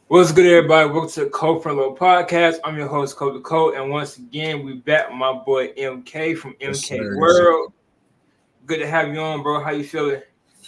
What's good, everybody? Welcome to the Co From The Loh podcast. I'm your host, Co The Co, and once again, we back with my boy MK from Yes, MK sir. Yes, sir. World. Good to have you on, bro. How you feeling?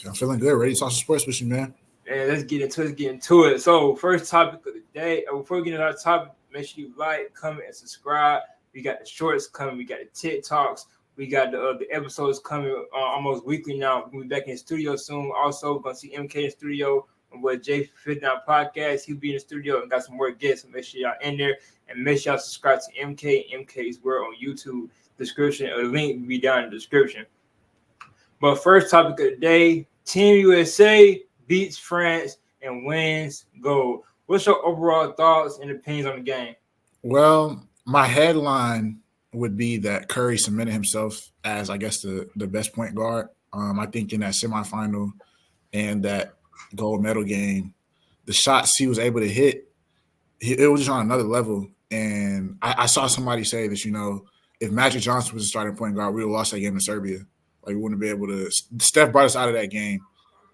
I'm feeling good. Ready to talk some sports with you, man. And let's get into it. So, first topic of the day. Before we get into our topic, make sure you like, comment, and subscribe. We got the shorts coming. We got the TikToks. We got the episodes coming almost weekly now. We'll be back in the studio soon. Also, we're going to see MK in the studio. With Jay Fit Down Podcast, he'll be in the studio and got some more guests. So make sure y'all in there and make sure y'all subscribe to MK's World on YouTube. Description or the link will be down in the description. But first topic of the day: Team USA beats France and wins gold. What's your overall thoughts and opinions on the game? Well, my headline would be that Curry cemented himself as, I guess, the best point guard. I think in that semifinal and that gold medal game, the shots he was able to hit, it was just on another level. And I saw somebody say that, if Magic Johnson was a starting point guard, we would have lost that game to Serbia. Like, we wouldn't be able to – Steph brought us out of that game.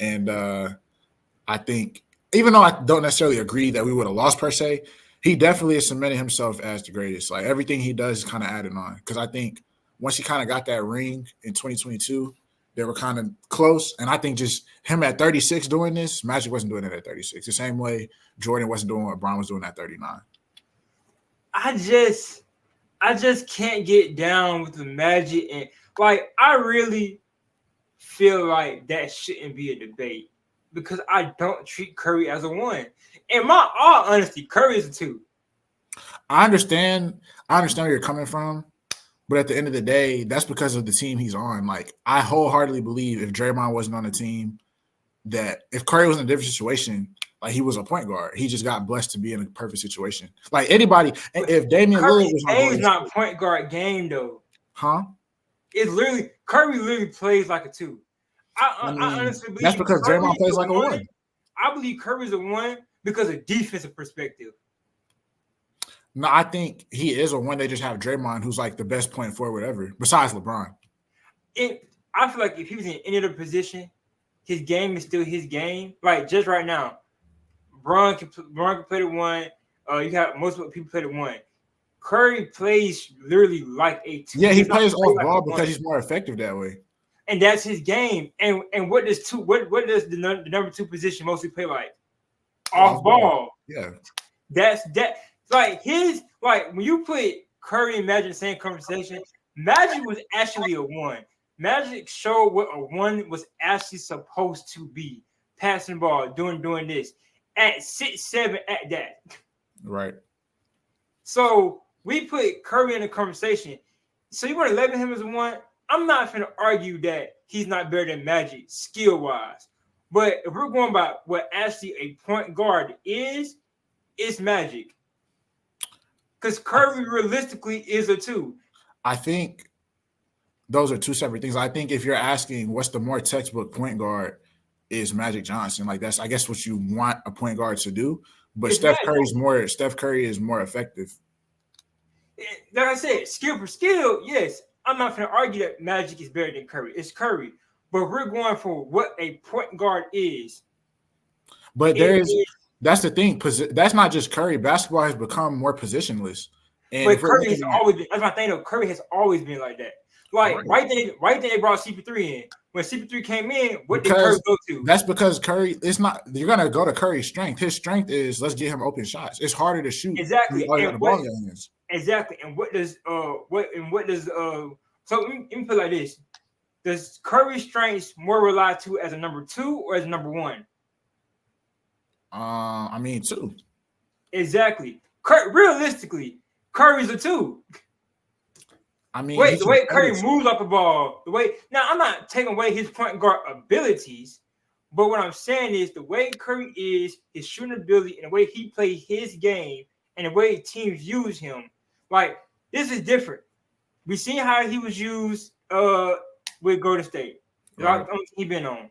And I think, even though I don't necessarily agree that we would have lost per se, he definitely has cemented himself as the greatest. Like, everything he does is kind of added on. Because I think once he kind of got that ring in 2022 – they were kind of close. And I think just him at 36 doing this, Magic wasn't doing it at 36. The same way Jordan wasn't doing what Bron was doing at 39. I just can't get down with the Magic. And, I really feel like that shouldn't be a debate because I don't treat Curry as a one. In my all honesty, Curry is a two. I understand where you're coming from. But at the end of the day, that's because of the team he's on. Like, I wholeheartely believe if Draymond wasn't on the team, that if Curry was in a different situation, like, he was a point guard. He just got blessed to be in a perfect situation. Like, anybody, if Damian Lillard was on Curry's not point guard game, though. Huh? It's literally – Curry literally plays like a two. I honestly believe – that's because Draymond plays like a one. I believe Curry's a one because of defensive perspective. No, I think he is a one. They just have Draymond, who's like the best point forward ever, besides LeBron. I feel like if he was in any other position, his game is still his game. Like, just right now, Bron can play the one. You have most people play the one. Curry plays literally like a two. Yeah, he plays off ball because he's more effective that way. And that's his game. And what does the number two position mostly play like? Off ball. Yeah. That's that. Like, when you put Curry and Magic in the same conversation, Magic was actually a one. Magic showed what a one was actually supposed to be. Passing the ball, doing this. At 6'7" at that. Right. So we put Curry in the conversation. So you want to label him as a one? I'm not going to argue that he's not better than Magic skill-wise. But if we're going by what actually a point guard is, it's Magic. Because Curry realistically is a two. I think those are two separate things. I think if you're asking what's the more textbook point guard is Magic Johnson. Like, that's, I guess, what you want a point guard to do. But Steph Curry is more effective. Like I said, skill for skill, yes. I'm not going to argue that Magic is better than Curry. It's Curry. But we're going for what a point guard is. But that's the thing. That's not just Curry. Basketball has become more positionless. And but Curry has always been. That's my thing, though. Curry has always been like that. Like, right then they brought CP3 in. When CP3 came in, what did Curry go to? That's because Curry, it's not – you're going to go to Curry's strength. His strength is let's get him open shots. It's harder to shoot. Exactly. Exactly. And what does so let me put it like this. Does Curry's strengths more rely to as a number two or as a number one? I mean, two. Exactly. Realistically, Curry's a two. I mean, the way Curry moves off the ball, now I'm not taking away his point guard abilities, but what I'm saying is the way Curry is, his shooting ability, and the way he plays his game, and the way teams use him, like, this is different. We seen how he was used with Golden State. Right. He been on.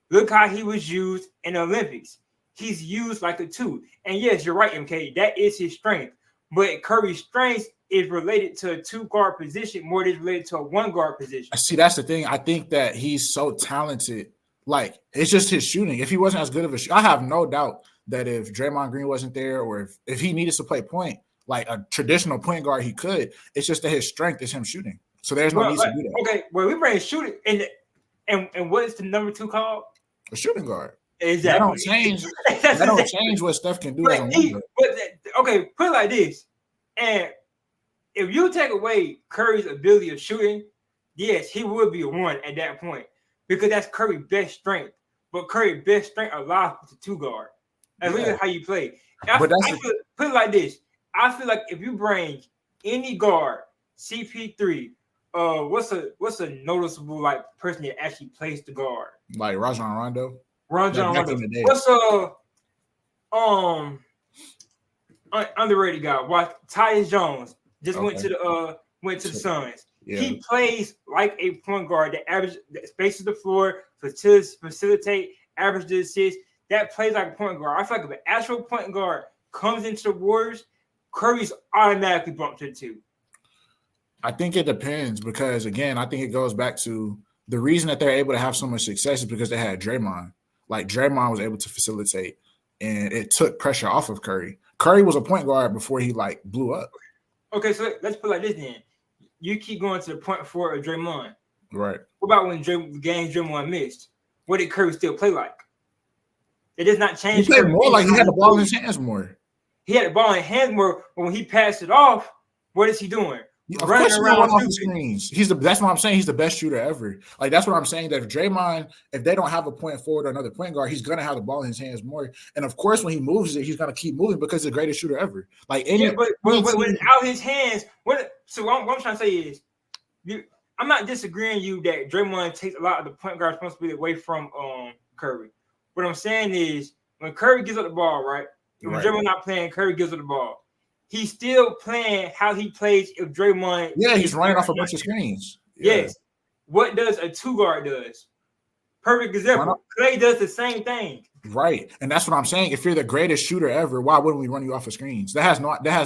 Look how he was used in the Olympics. He's used like a two. And yes, you're right, MK. That is his strength. But Curry's strength is related to a two-guard position more than it's related to a one-guard position. See, that's the thing. I think that he's so talented. Like, it's just his shooting. If he wasn't as good of a shooter, I have no doubt that if Draymond Green wasn't there, or if he needed to play point, like a traditional point guard, he could. It's just that his strength is him shooting. So there's no need to do that. Okay, well, we bring shooting, and what is the number 2 called? A shooting guard. Exactly. That don't change. That don't change what Steph can do as a one. Okay, put it like this. And if you take away Curry's ability of shooting, yes, he would be a 1 at that point because that's Curry's best strength. But Curry's best strength allows to 2 guard. That's really how you play. Put it like this. I feel like if you bring any guard, CP3, what's a noticeable like person that actually plays the guard? Like Rajon Rondo. Rondo. What's underrated guy? What Tyus Jones just went to the Suns. Yeah. He plays like a point guard that spaces the floor, facilitate, average the assists. That plays like a point guard. I feel like if an actual point guard comes into the Warriors, Curry's automatically bumped to 2. I think it depends because, again, I think it goes back to the reason that they're able to have so much success is because they had Draymond. Like, Draymond was able to facilitate, and it took pressure off of Curry. Curry was a point guard before he, like, blew up. Okay, so let's put it like this then. You keep going to the point forward of Draymond. Right. What about when the games Draymond missed? What did Curry still play like? It does not change. He played more like he had the ball in his hands more. He had the ball in his hands more, but when he passed it off, what is he doing? Running around off the screens. That's what I'm saying. He's the best shooter ever. Like, that's what I'm saying. That if Draymond, if they don't have a point forward or another point guard, he's gonna have the ball in his hands more. And of course, when he moves it, he's gonna keep moving because he's the greatest shooter ever. Like, but without his hands, what I'm trying to say is, I'm not disagreeing you that Draymond takes a lot of the point guard responsibility away from Curry. What I'm saying is, when Curry gives up the ball, right? When Draymond not playing, Curry gives up the ball. He's still playing how he plays if Draymond. Yeah, he's running off a bunch of screens. Yes. What does a 2 guard does? Perfect example. Clay does the same thing. Right, and that's what I'm saying. If you're the greatest shooter ever, why wouldn't we run you off of screens? That has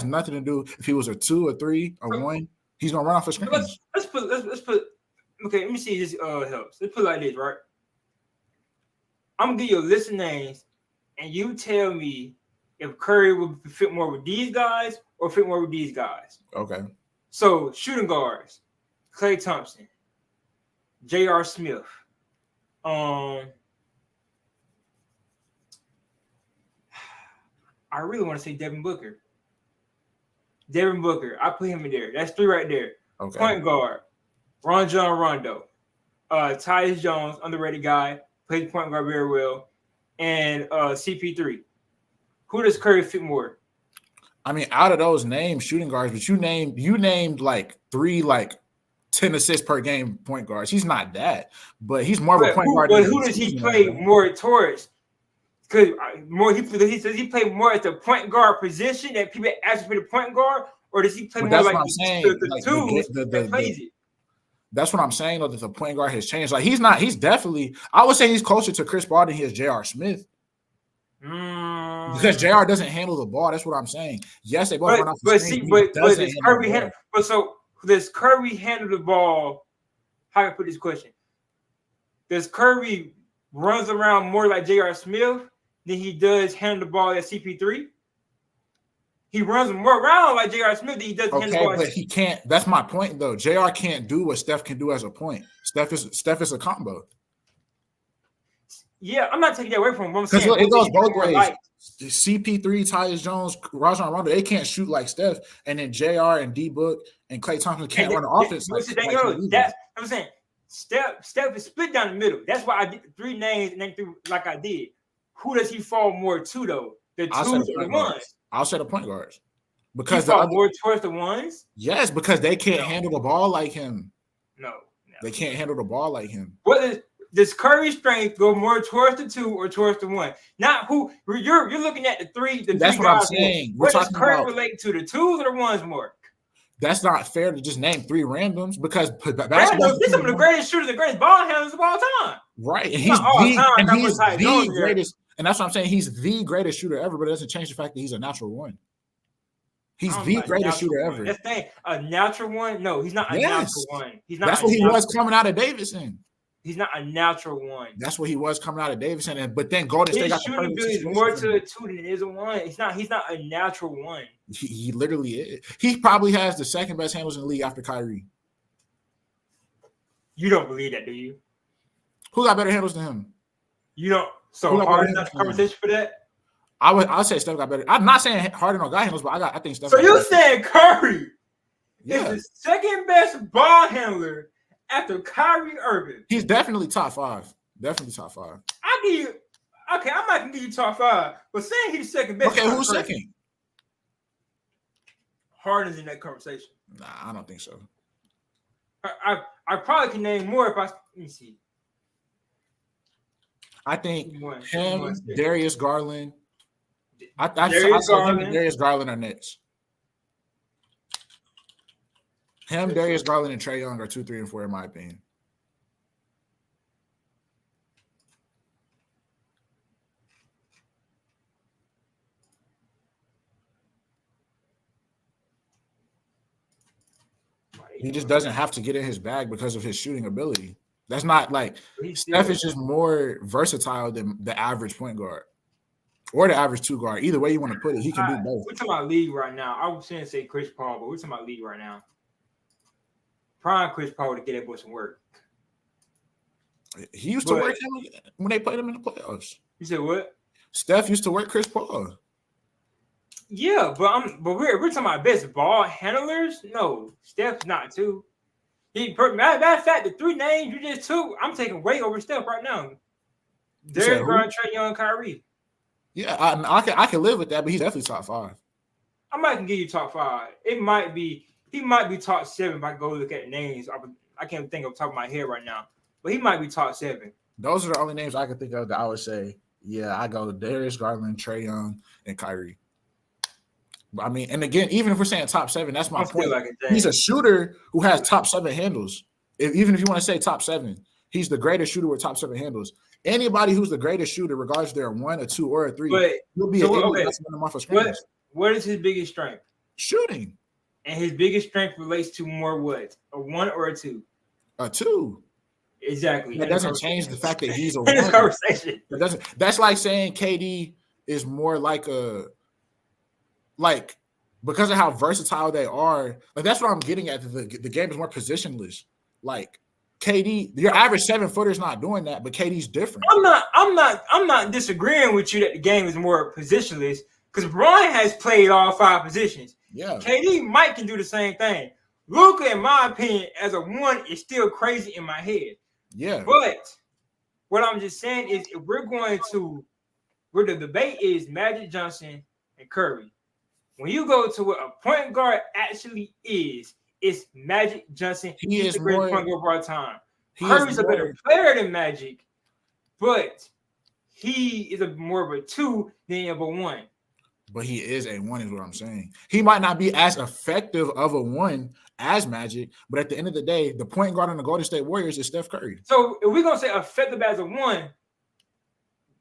nothing to do. If he was a 2, a 3, a 1, he's gonna run off of screens. Let's put. Okay, let me see if this helps. Let's put it like this, right? I'm gonna give you a list of names, and you tell me if Curry would fit more with these guys or fit more with these guys. Okay. So shooting guards, Klay Thompson, J.R. Smith, I really want to say Devin Booker. I put him in there. That's 3 right there. Okay. Point guard, Rajon Rondo, Tyus Jones, underrated guy, plays point guard very well, and CP3. Who does Curry fit more? I mean, out of those names, shooting guards, but you named like 3 like 10 assists per game point guards. He's not that, but he's more of a point guard. But who does he play more towards? Because he play more at the point guard position that people ask for the point guard, or does he play more like the twos that plays it? That's what I'm saying. Though, that the point guard has changed. Like he's definitely. I would say he's closer to Chris Paul than he is J.R. Smith. Because JR doesn't handle the ball. That's what I'm saying. Yes, they both run off the screen. Does Curry handle the ball? How do I put this question? Does Curry runs around more like J.R. Smith than he does handle the ball at CP3? He runs more around like J.R. Smith than he does handle the ball. But he can't. That's my point, though. JR can't do what Steph can do as a point. Steph is a combo. Yeah, I'm not taking that away from him. I'm saying it goes both ways. Like, CP3, Tyus Jones, Rajon Rondo, they can't shoot like Steph, and then JR and D Book and Klay Thompson can't run the offense. That's I'm saying. Steph is split down the middle. That's why I did 3 names and then 3 like I did. Who does he fall more to though? The 2s or the 1s? I'll say the point guards. Because he fall more towards the 1s? Yes, because they can't handle the ball like him. No. They can't handle the ball like him. Does Curry's strength go more towards the 2 or towards the 1? Not who you're looking at the 3. That's what I'm saying. What does Curry relate to? The 2s or the 1s more? That's not fair to just name 3 randoms because basketball. This is some of the greatest shooters, the greatest ball handlers of all time. Right, and he's the greatest. And that's what I'm saying. He's the greatest shooter ever, but it doesn't change the fact that he's a natural 1. He's the greatest shooter ever. That's a natural 1. No, he's not a natural 1. He's not. That's what he was coming out of Davidson. He's not a natural one. That's what he was coming out of Davidson, but then Golden State got the shooting ability is more to a 2 than it is a 1. He's not a natural one. He literally is. He probably has the second best handles in the league after Kyrie. You don't believe that, do you? Who got better handles than him? You don't. So Harden's not the conversation for that. I'll say Steph got better. I'm not saying Harden don't got handles, but I think Steph. So you're saying Curry is the second best ball handler after Kyrie Irving? He's definitely top 5. Definitely top 5. I give you. Okay, I might give you top 5, but saying he's the second best. Okay, who's second? Harden's in that conversation. Nah, I don't think so. I probably can name more if I. Let me see. I think him, Darius Garland. I Darius Garland are next. Him, Darius Garland, and Trae Young are 2, 3, and 4 in my opinion. He just doesn't have to get in his bag because of his shooting ability. That's not like Steph is just more versatile than the average point guard or the average 2 guard. Either way you want to put it, he can do both. We're talking about league right now. I was saying say Chris Paul, but we're talking about league right now. Prime Chris Paul to get that boy some work. He used to work him when they played him in the playoffs. You said what? Steph used to work Chris Paul. Yeah, but we're talking about best ball handlers. No, Steph's not too. Matter of fact, the 3 names you just took, I'm taking way over Steph right now. Darius Garland, Trae Young, Kyrie. Yeah, I can live with that, but he's definitely top 5. I might can give you top 5. He might be top 7 if I go look at the names. I can't think of the top of my head right now, but he might be top 7. Those are the only names I can think of that I would say. Yeah, I go Darius Garland, Trae Young, and Kyrie. I mean, and again, even if we're saying top 7, that's my point. He's a shooter who has top 7 handles. Even if you want to say top 7, he's the greatest shooter with top 7 handles. Anybody who's the greatest shooter, regardless if they're a 1, a 2, or a 3, will be What is his biggest strength? Shooting. And his biggest strength relates to more what? A 1 or a 2? A 2. Exactly. That doesn't change the fact that he's a 1. In this conversation. That's like saying KD is more like because of how versatile they are. Like that's what I'm getting at. The game is more positionless. Like KD, your average 7-footer is not doing that, but KD's different. I'm not disagreeing with you that the game is more positionless because Brian has played all 5 positions. Yeah. KD might can do the same thing. Luka, in my opinion, as a 1 is still crazy in my head. Yeah. But what I'm just saying is if we're going to where the debate is Magic Johnson and Curry. When you go to what a point guard actually is, it's Magic Johnson. He's the greatest point guard of our time. Curry's a better player than Magic, but he is more of a 2 than of a 1. But he is a 1, is what I'm saying. He might not be as effective of a 1 as Magic, but at the end of the day, the point guard on the Golden State Warriors is Steph Curry. So if we're gonna say effective as a 1,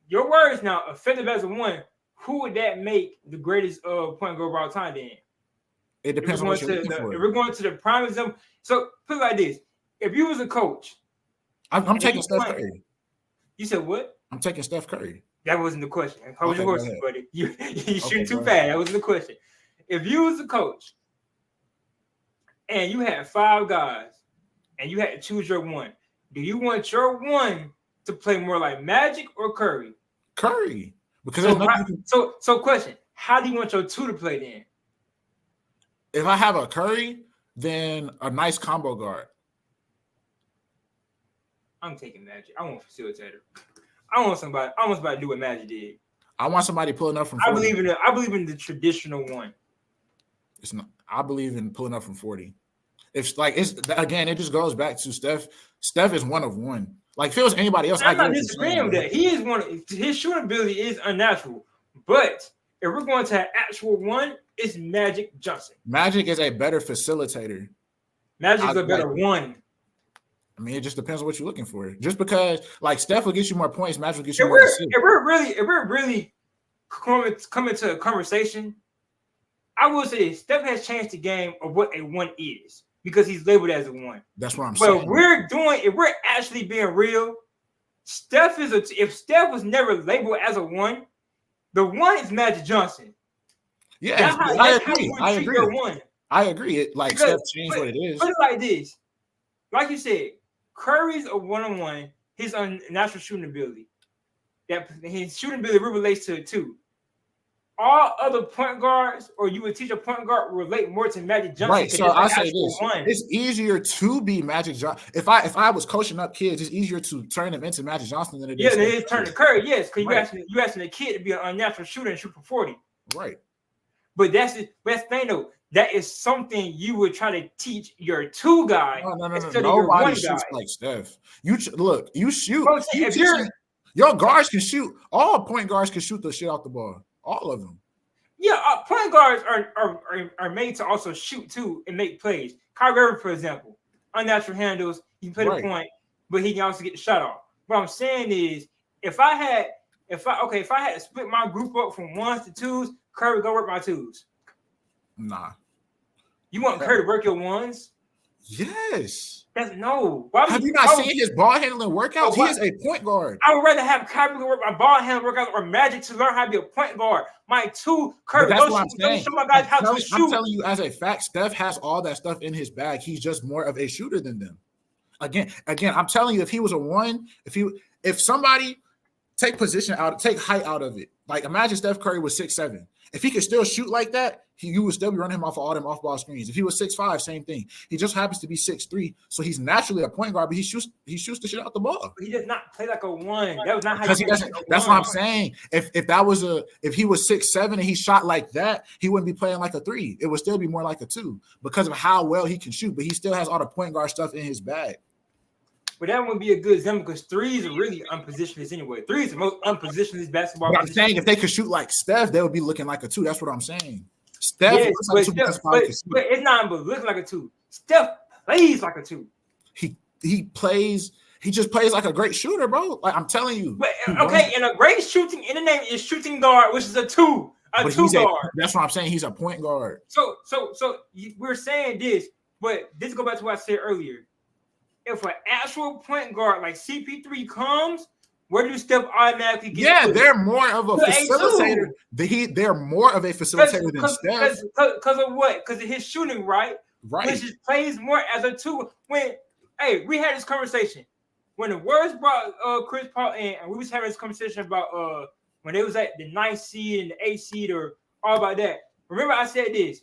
your words now, effective as a 1. Who would that make the greatest point guard of all time then? It depends on what you're looking for. If we're going to the prime example, so put it like this: if you was a coach, I'm taking Steph Curry. You said what? I'm taking Steph Curry. That wasn't the question. How was your question, buddy? You shoot too fast. That wasn't the question. If you was a coach and you had 5 guys and you had to choose your 1, do you want your 1 to play more like Magic or Curry? Curry. Because so question, how do you want your 2 to play then? If I have a Curry, then a nice combo guard. I'm taking Magic. I want a facilitator. I want somebody to do what Magic did. I want somebody pulling up from 40. I believe in the traditional 1. It's not. I believe in pulling up from 40. It just goes back to Steph. Steph is 1 of 1. Like if it was anybody else, I'm not disagreeing with that. He is his shooting ability is unnatural. But if we're going to an actual 1, it's Magic Johnson. Magic is a better facilitator. Magic's a better 1. I mean, it just depends on what you're looking for. Just because, like, Steph will get you more points, Magic will get you more assists. If we're really coming to a conversation, I will say Steph has changed the game of what a 1 is. because he's labeled as a 1. That's what I'm but saying. If we're actually being real, Steph is if Steph was never labeled as a 1, the 1 is Magic Johnson. Yeah, I agree. I agree. It like because, Steph changed what it is. Put it like this. Like you said, Curry's a 1-on-1, his unnatural shooting ability. That his shooting ability relates to it too. All other point guards, or you would teach a point guard, relate more to Magic Johnson. Right. So I say this: it's easier to be Magic Johnson. If I was coaching up kids, it's easier to turn them into Magic Johnson than it is. Yeah, it is turn to Curry. Yes, because you asking a kid to be an unnatural shooter and shoot for 40. Right. But that's the thing though. That is something you would try to teach your 2 guy. No. Nobody shoots like Steph. You shoot. Bro, your guards can shoot. All point guards can shoot the shit out the ball. All of them. Yeah, point guards are made to also shoot too and make plays. Kyrie Irving, for example, unnatural handles. He can play the point, but he can also get the shot off. What I'm saying is, if I had to split my group up from 1s to 2s, Curry would go work my 2s. Nah. You want Curry to work your 1s? Yes. That's no. Have you not seen his ball handling workouts? He is a point guard. I would rather have Kyrie work my ball handling workouts or Magic to learn how to be a point guard. My 2, Curry, that's what I'm saying. Show my guys how to shoot. I'm telling you as a fact, Steph has all that stuff in his bag. He's just more of a shooter than them. Again, I'm telling you, if he was a 1, if somebody take height out of it, like imagine Steph Curry was 6'7". If he could still shoot like that, you would still be running him off of all them off-ball screens. If he was 6'5", same thing. He just happens to be 6'3", so he's naturally a point guard, but he shoots the shit out the ball. He does not play like a 1. That was not how he doesn't. That's what I'm saying. If he was 6'7" and he shot like that, he wouldn't be playing like a 3. It would still be more like a 2 because of how well he can shoot. But he still has all the point guard stuff in his bag. But that wouldn't be a good example because 3s are really unpositionless anyway. 3s are the most unpositionless basketball. But I'm saying if they could shoot like Steph, they would be looking like a 2. That's what I'm saying. Steph looks like a 2 but it's not but looking like a 2. Steph plays like a 2. He just plays like a great shooter, bro. Like I'm telling you. But okay, and a great shooting in the name is shooting guard, which is a 2. A 2 guard. That's what I'm saying. He's a point guard. So we're saying this, but this go back to what I said earlier. If an actual point guard like CP3 comes, where do Steph automatically get? Yeah, they're more of a facilitator. They're more of a facilitator than Steph. Because of what? Because of his shooting, right? Which just plays more as a 2. We had this conversation when the Warriors brought Chris Paul in, and we was having this conversation about when they was at the 9th seed and the 8th seed or all about that. Remember, I said this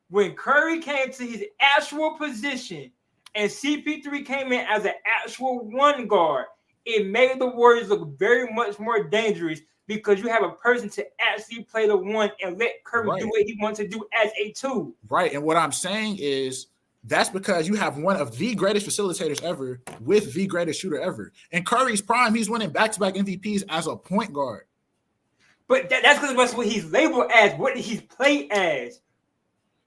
when Curry came to his actual position. And CP3 came in as an actual 1 guard. It made the Warriors look very much more dangerous because you have a person to actually play the 1 and let Curry do what he wants to do as a 2. Right. And what I'm saying is that's because you have one of the greatest facilitators ever with the greatest shooter ever. In Curry's prime, he's winning back-to-back MVPs as a point guard. But that's because that's what he's labeled as. What did he play as?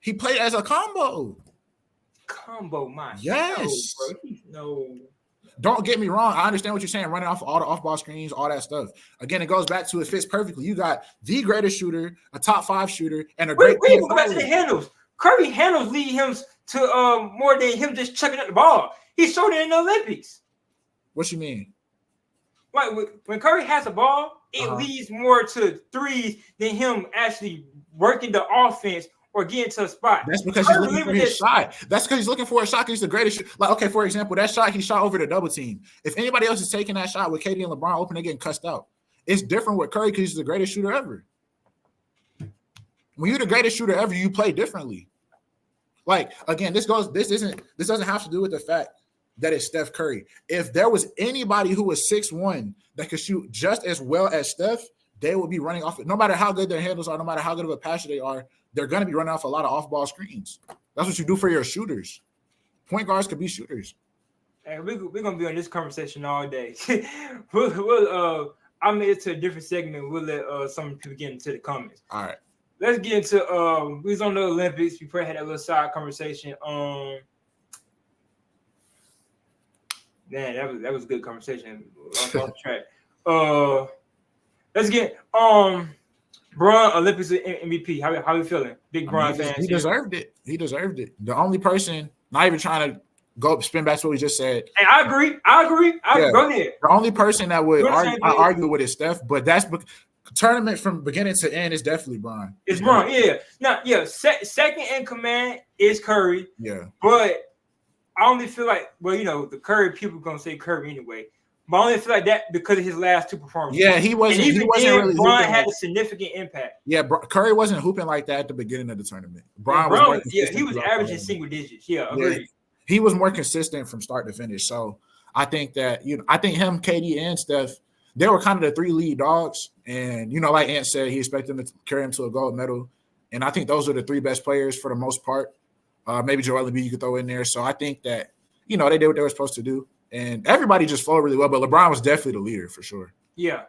He played as a combo. Yes. No. Don't get me wrong. I understand what you're saying, running off all the off-ball screens, all that stuff. Again, it goes back to it fits perfectly. You got the greatest shooter, a top 5 shooter, and a great. We go back to the handles. Curry handles lead him to more than him just chucking at the ball. He showed it in the Olympics. What you mean? Like when Curry has a ball, it leads more to 3s than him actually working the offense. Or get into a spot. That's because he's looking for his shot. That's because he's looking for a shot because he's the greatest. Like, okay, for example, that shot he shot over the double team. If anybody else is taking that shot with KD and LeBron open, they're getting cussed out. It's different with Curry because he's the greatest shooter ever. When you're the greatest shooter ever, you play differently. Like, again, this doesn't have to do with the fact that it's Steph Curry. If there was anybody who was 6'1" that could shoot just as well as Steph, they would be running off. No matter how good their handles are, no matter how good of a passer they are, they're going to be running off a lot of off-ball screens. That's what you do for your shooters. Point guards could be shooters. Hey, we're going to be on this conversation all day. I made it to a different segment. We'll let some people get into the comments. All right. Let's get into we was on the Olympics. We probably had that little side conversation. Man, that was a good conversation. Off track. Let's get Bron Olympics MVP. How you feeling? Big Bron fan. He deserved it. The only person not even trying to go spin back to what we just said. And I agree. Go ahead. The only person that would I argue with is Steph, but that's tournament from beginning to end is definitely Bron. It's Bron, yeah. Now, yeah, second in command is Curry. Yeah. But I only feel like, well, the Curry people are gonna say Curry anyway. But I only feel like that because of his last two performances. Yeah, he wasn't. And even he wasn't then, really. Bron had a significant impact. Yeah, Curry wasn't hooping like that at the beginning of the tournament. Bron he was averaging single digits. Yeah, agreed. He was more consistent from start to finish. So I think that I think him, KD, and Steph, they were kind of the three lead dogs. And like Ant said, he expected them to carry him to a gold medal. And I think those are the three best players for the most part. Maybe Joel Embiid you could throw in there. So I think that they did what they were supposed to do. And everybody just flowed really well, but LeBron was definitely the leader for sure. Yeah.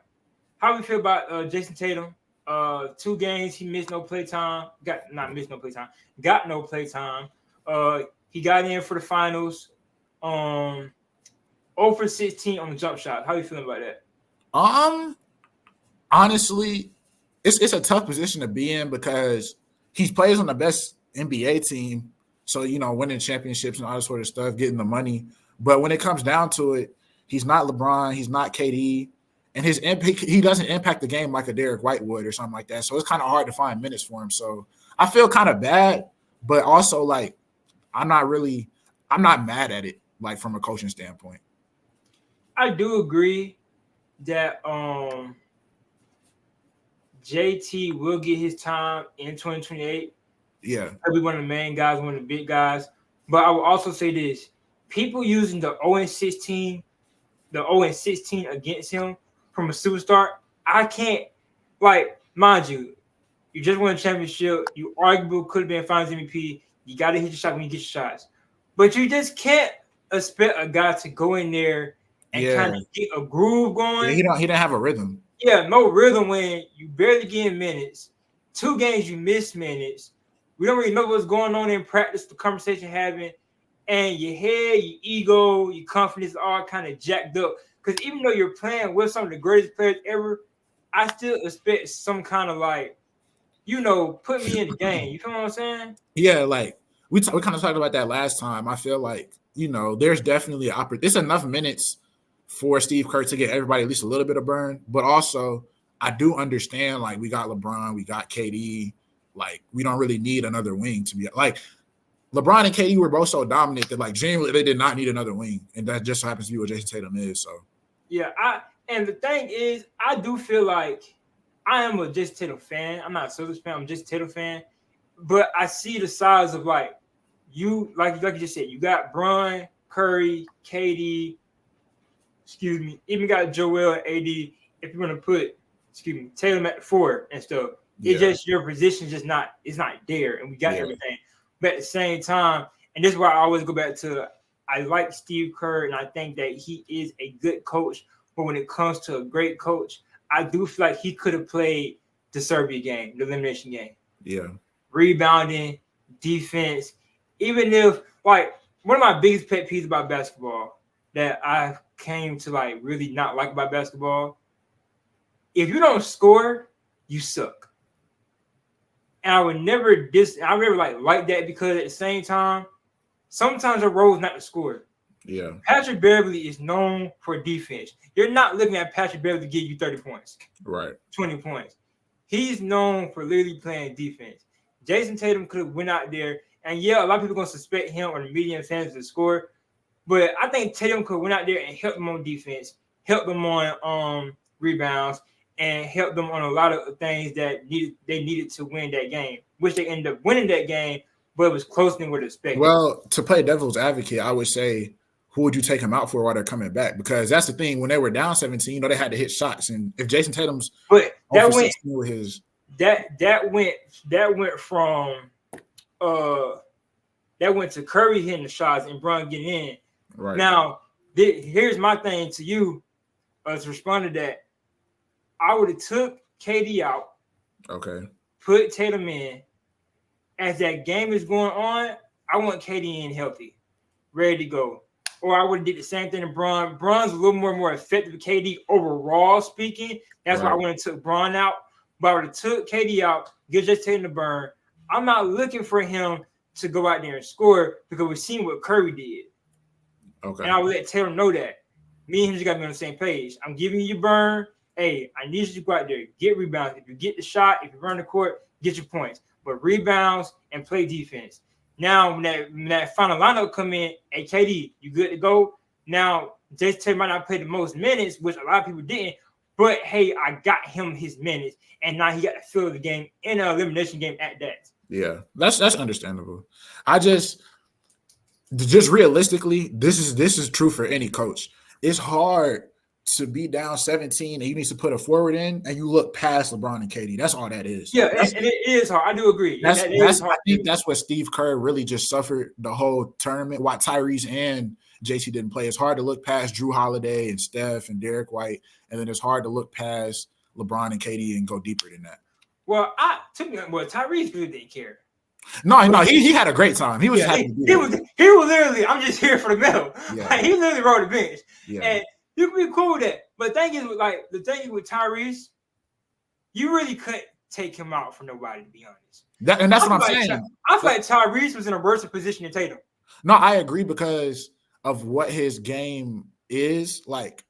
How we feel about Jason Tatum? 2 games, he missed no playtime. Got no playtime. He got in for the finals. 0 for 16 on the jump shot. How you feeling about that? Honestly, it's a tough position to be in because he plays on the best NBA team. So, winning championships and all that sort of stuff, getting the money. But when it comes down to it, he's not LeBron, he's not KD, and he doesn't impact the game like a Derek White would or something like that. So it's kind of hard to find minutes for him. So I feel kind of bad, but also like I'm not mad at it, like from a coaching standpoint. I do agree that JT will get his time in 2028. Yeah. He'll be one of the main guys, one of the big guys. But I will also say this. People using the 0-16 against him from a superstar, I can't, mind you just won a championship. You arguably could have been finals MVP. You got to hit your shot when you get your shots. But you just can't expect a guy to go in there and kind of get a groove going. Yeah, he didn't have a rhythm. Yeah, no rhythm when you barely get minutes. 2 games you miss minutes. We don't really know what's going on in practice, the conversation having, and your head, your ego, your confidence all kind of jacked up. Because even though you're playing with some of the greatest players ever, I still expect some kind of put me in the game. You feel what I'm saying? Yeah, we kind of talked about that last time. I feel like, there's definitely it's enough minutes for Steve Kerr to get everybody at least a little bit of burn. But also, I do understand, we got LeBron, we got KD. We don't really need another wing to be LeBron and KD were both so dominant that genuinely they did not need another wing, and that just happens to be what Jason Tatum is. So yeah, and the thing is, I do feel like I am a Jason Tatum fan. I'm not a Celtics fan. I'm just a Tatum fan, but I see the size of you just said, you got Bron, Curry, KD. Even got Joel and AD. If you're gonna put Tatum at the 4 and stuff, it's just your position just not there, and we got everything. But at the same time, and this is why I always go back to, I like Steve Kerr, and I think that he is a good coach. But when it comes to a great coach, I do feel like he could have played the Serbia game, the elimination game. Yeah. Rebounding, defense. Even if, one of my biggest pet peeves about basketball that I came to really not like about basketball, if you don't score, you suck. And I would never like that, because at the same time, sometimes the role is not to score. Yeah. Patrick Beverly is known for defense. You're not looking at Patrick Beverly to give you 30 points. Right. 20 points. He's known for literally playing defense. Jason Tatum could have went out there, and a lot of people are going to suspect him or the media fans to score. But I think Tatum could have went out there and helped them on defense, helped them on rebounds, and helped them on a lot of things that they needed to win that game, which they ended up winning that game, but it was closer than what expected. Well, to play devil's advocate, I would say, who would you take him out for while they're coming back? Because that's the thing. When they were down 17, they had to hit shots, and if Jason Tatum's that went to Curry hitting the shots and Bron getting in. Right now, here's my thing to you to respond to that. I would have took KD out. Okay. Put Tatum in. As that game is going on, I want KD in healthy, ready to go. Or I would have did the same thing to Bron. Bron's a little more effective with KD overall speaking. That's why I would have took Bron out. But I would have took KD out, get just Tatum to burn. I'm not looking for him to go out there and score because we've seen what Curry did. Okay. And I would let Taylor know that. Me and him just got to be on the same page. I'm giving you your burn. Hey, I need you to go out there, get rebounds. If you get the shot, if you run the court, get your points. But rebounds and play defense. Now, when that final lineup come in, hey, KD, you good to go? Now, Jason Taylor might not play the most minutes, which a lot of people didn't. But, hey, I got him his minutes. And now he got to fill the game in an elimination game at that. Yeah, that's understandable. I just realistically, this is true for any coach. It's hard to be down 17 and you need to put a forward in and you look past LeBron and KD. That's all that is. Yeah, and it is hard. I do agree. I think that's what Steve Kerr really just suffered the whole tournament. Why Tyrese and JC didn't play. It's hard to look past Drew Holiday and Steph and Derek White, and then it's hard to look past LeBron and KD and go deeper than that. Well, Tyrese really didn't care. No, he had a great time. He was happy to be there. He was literally, I'm just here for the medal. Yeah. Like, he literally rode the bench. Yeah. And you can be cool with that. But the thing is with Tyrese, you really couldn't take him out for nobody, to be honest. That's what I'm saying. I feel like Tyrese was in a worse position than Tatum. No, I agree because of what his game is. Like,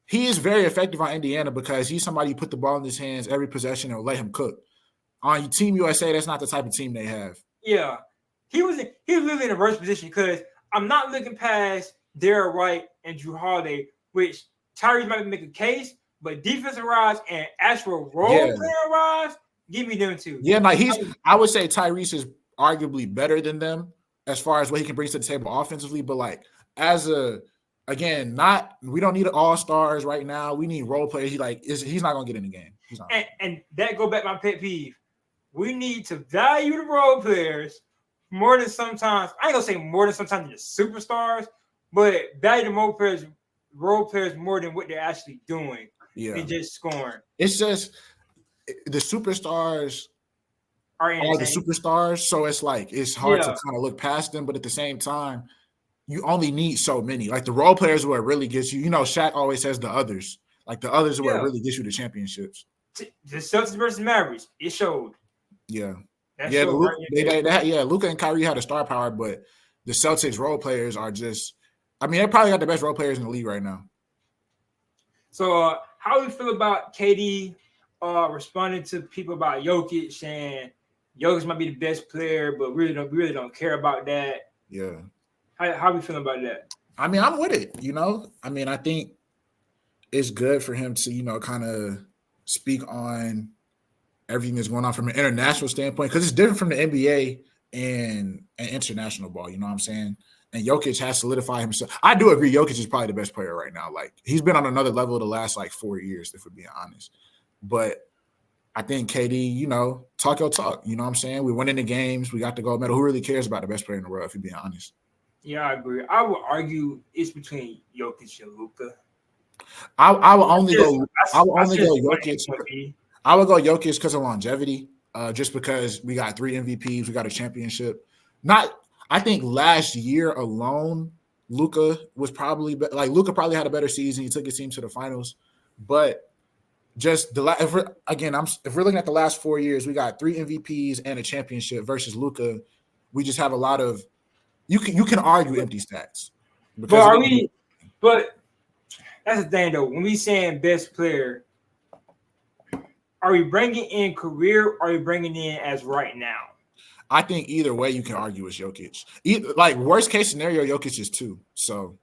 he is very effective on Indiana because he's somebody who put the ball in his hands every possession and will let him cook. On Team USA, that's not the type of team they have. Yeah. He was really in a worse position because I'm not looking past Derek White and Drew Holiday, which Tyrese might make a case, but defensive-wise and actual role player-wise, give me them two. Yeah, like I would say Tyrese is arguably better than them as far as what he can bring to the table offensively, but like we don't need all-stars right now. We need role players. He's not gonna get in the game. And that go back to my pet peeve. We need to value the role players more than sometimes. I ain't gonna say more than sometimes the superstars, but value the role players more than what they're actually doing. Yeah, and just scoring. It's just the superstars are the superstars, so it's like it's hard to kind of look past them. But at the same time, you only need so many. Like the role players where it really gets you. You know, Shaq always says the others. Like the others where it really gets you the championships. The Celtics versus Mavericks, it showed. Yeah. Luka and Kyrie had a star power, but the Celtics role players are just they probably got the best role players in the league right now. So how do you feel about KD responding to people about Jokic saying Jokic might be the best player, but really don't care about that? Yeah. How we feeling about that? I'm with it, I think it's good for him to, kind of speak on everything that's going on from an international standpoint because it's different from the NBA and international ball, you know what I'm saying? And Jokic has solidified himself. I do agree Jokic is probably the best player right now. Like, he's been on another level the last, 4 years, if we're being honest. But I think KD, talk your talk. You know what I'm saying? We went into games. We got the gold medal. Who really cares about the best player in the world, if you're being honest? Yeah, I agree. I would argue it's between Jokic and Luka. I would only go Jokic. I would go Jokic because of longevity, just because we got 3 MVPs, we got a championship. I think last year alone, Luka was probably Luka probably had a better season. He took his team to the finals, but just if we're looking at the last 4 years, we got 3 MVPs and a championship versus Luka. We just have a lot of you can argue empty stats. But that's the thing though. When we saying best player, are we bringing in career or are we bringing in as right now? I think either way you can argue it's Jokic. Worst case scenario, Jokic is 2. So,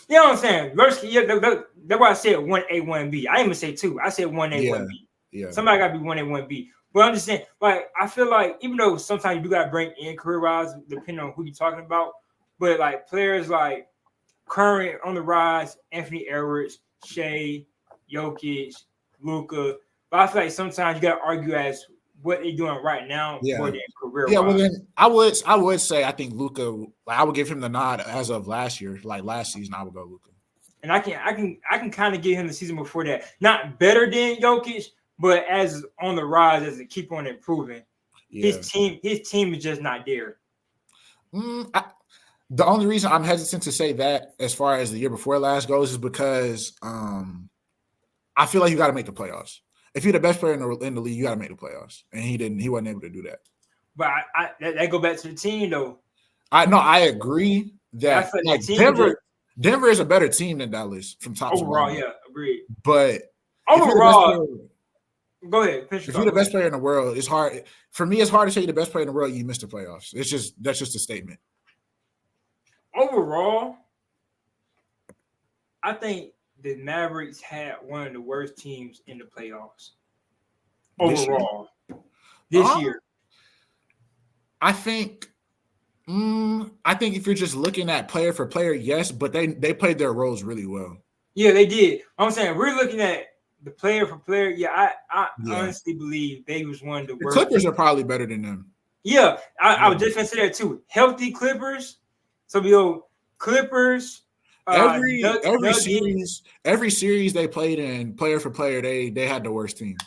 you know what I'm saying? That's why I said 1A, 1B. I didn't even say 2. I said 1A, 1B. Yeah. Somebody got to be 1A, 1B. But I'm just saying, I feel like even though sometimes you do got to bring in career-wise, depending on who you're talking about, but players like current on the rise, Anthony Edwards, Shea, Jokic, Luka. But I feel like sometimes you got to argue as what they're doing right now more than career. Yeah, well then I would say I think Luka. I would give him the nod as of last year, last season. I would go Luka. And I can kind of give him the season before that, not better than Jokic, but as on the rise as they keep on improving. Yeah. His team is just not there. The only reason I'm hesitant to say that as far as the year before last goes is because I feel like you got to make the playoffs. If you're the best player in the league, you got to make the playoffs, and he didn't. He wasn't able to do that. But that go back to the team though. I agree that like Denver is a better team than Dallas from top to overall. bottom. Yeah, agreed. But overall, go ahead. If you're the best player in the world, it's hard for me. It's hard to say you're the best player in the world. You missed the playoffs. That's just a statement. Overall, I think the Mavericks had one of the worst teams in the playoffs. Overall, this year. I think if you're just looking at player for player, yes, but they played their roles really well. Yeah, they did. I'm saying we're looking at the player for player. Yeah, I honestly believe they was one of the worst. Clippers are probably better than them. Yeah, I was just gonna say that too. Healthy Clippers. So Clippers. Every series they played in, player for player, they had the worst team.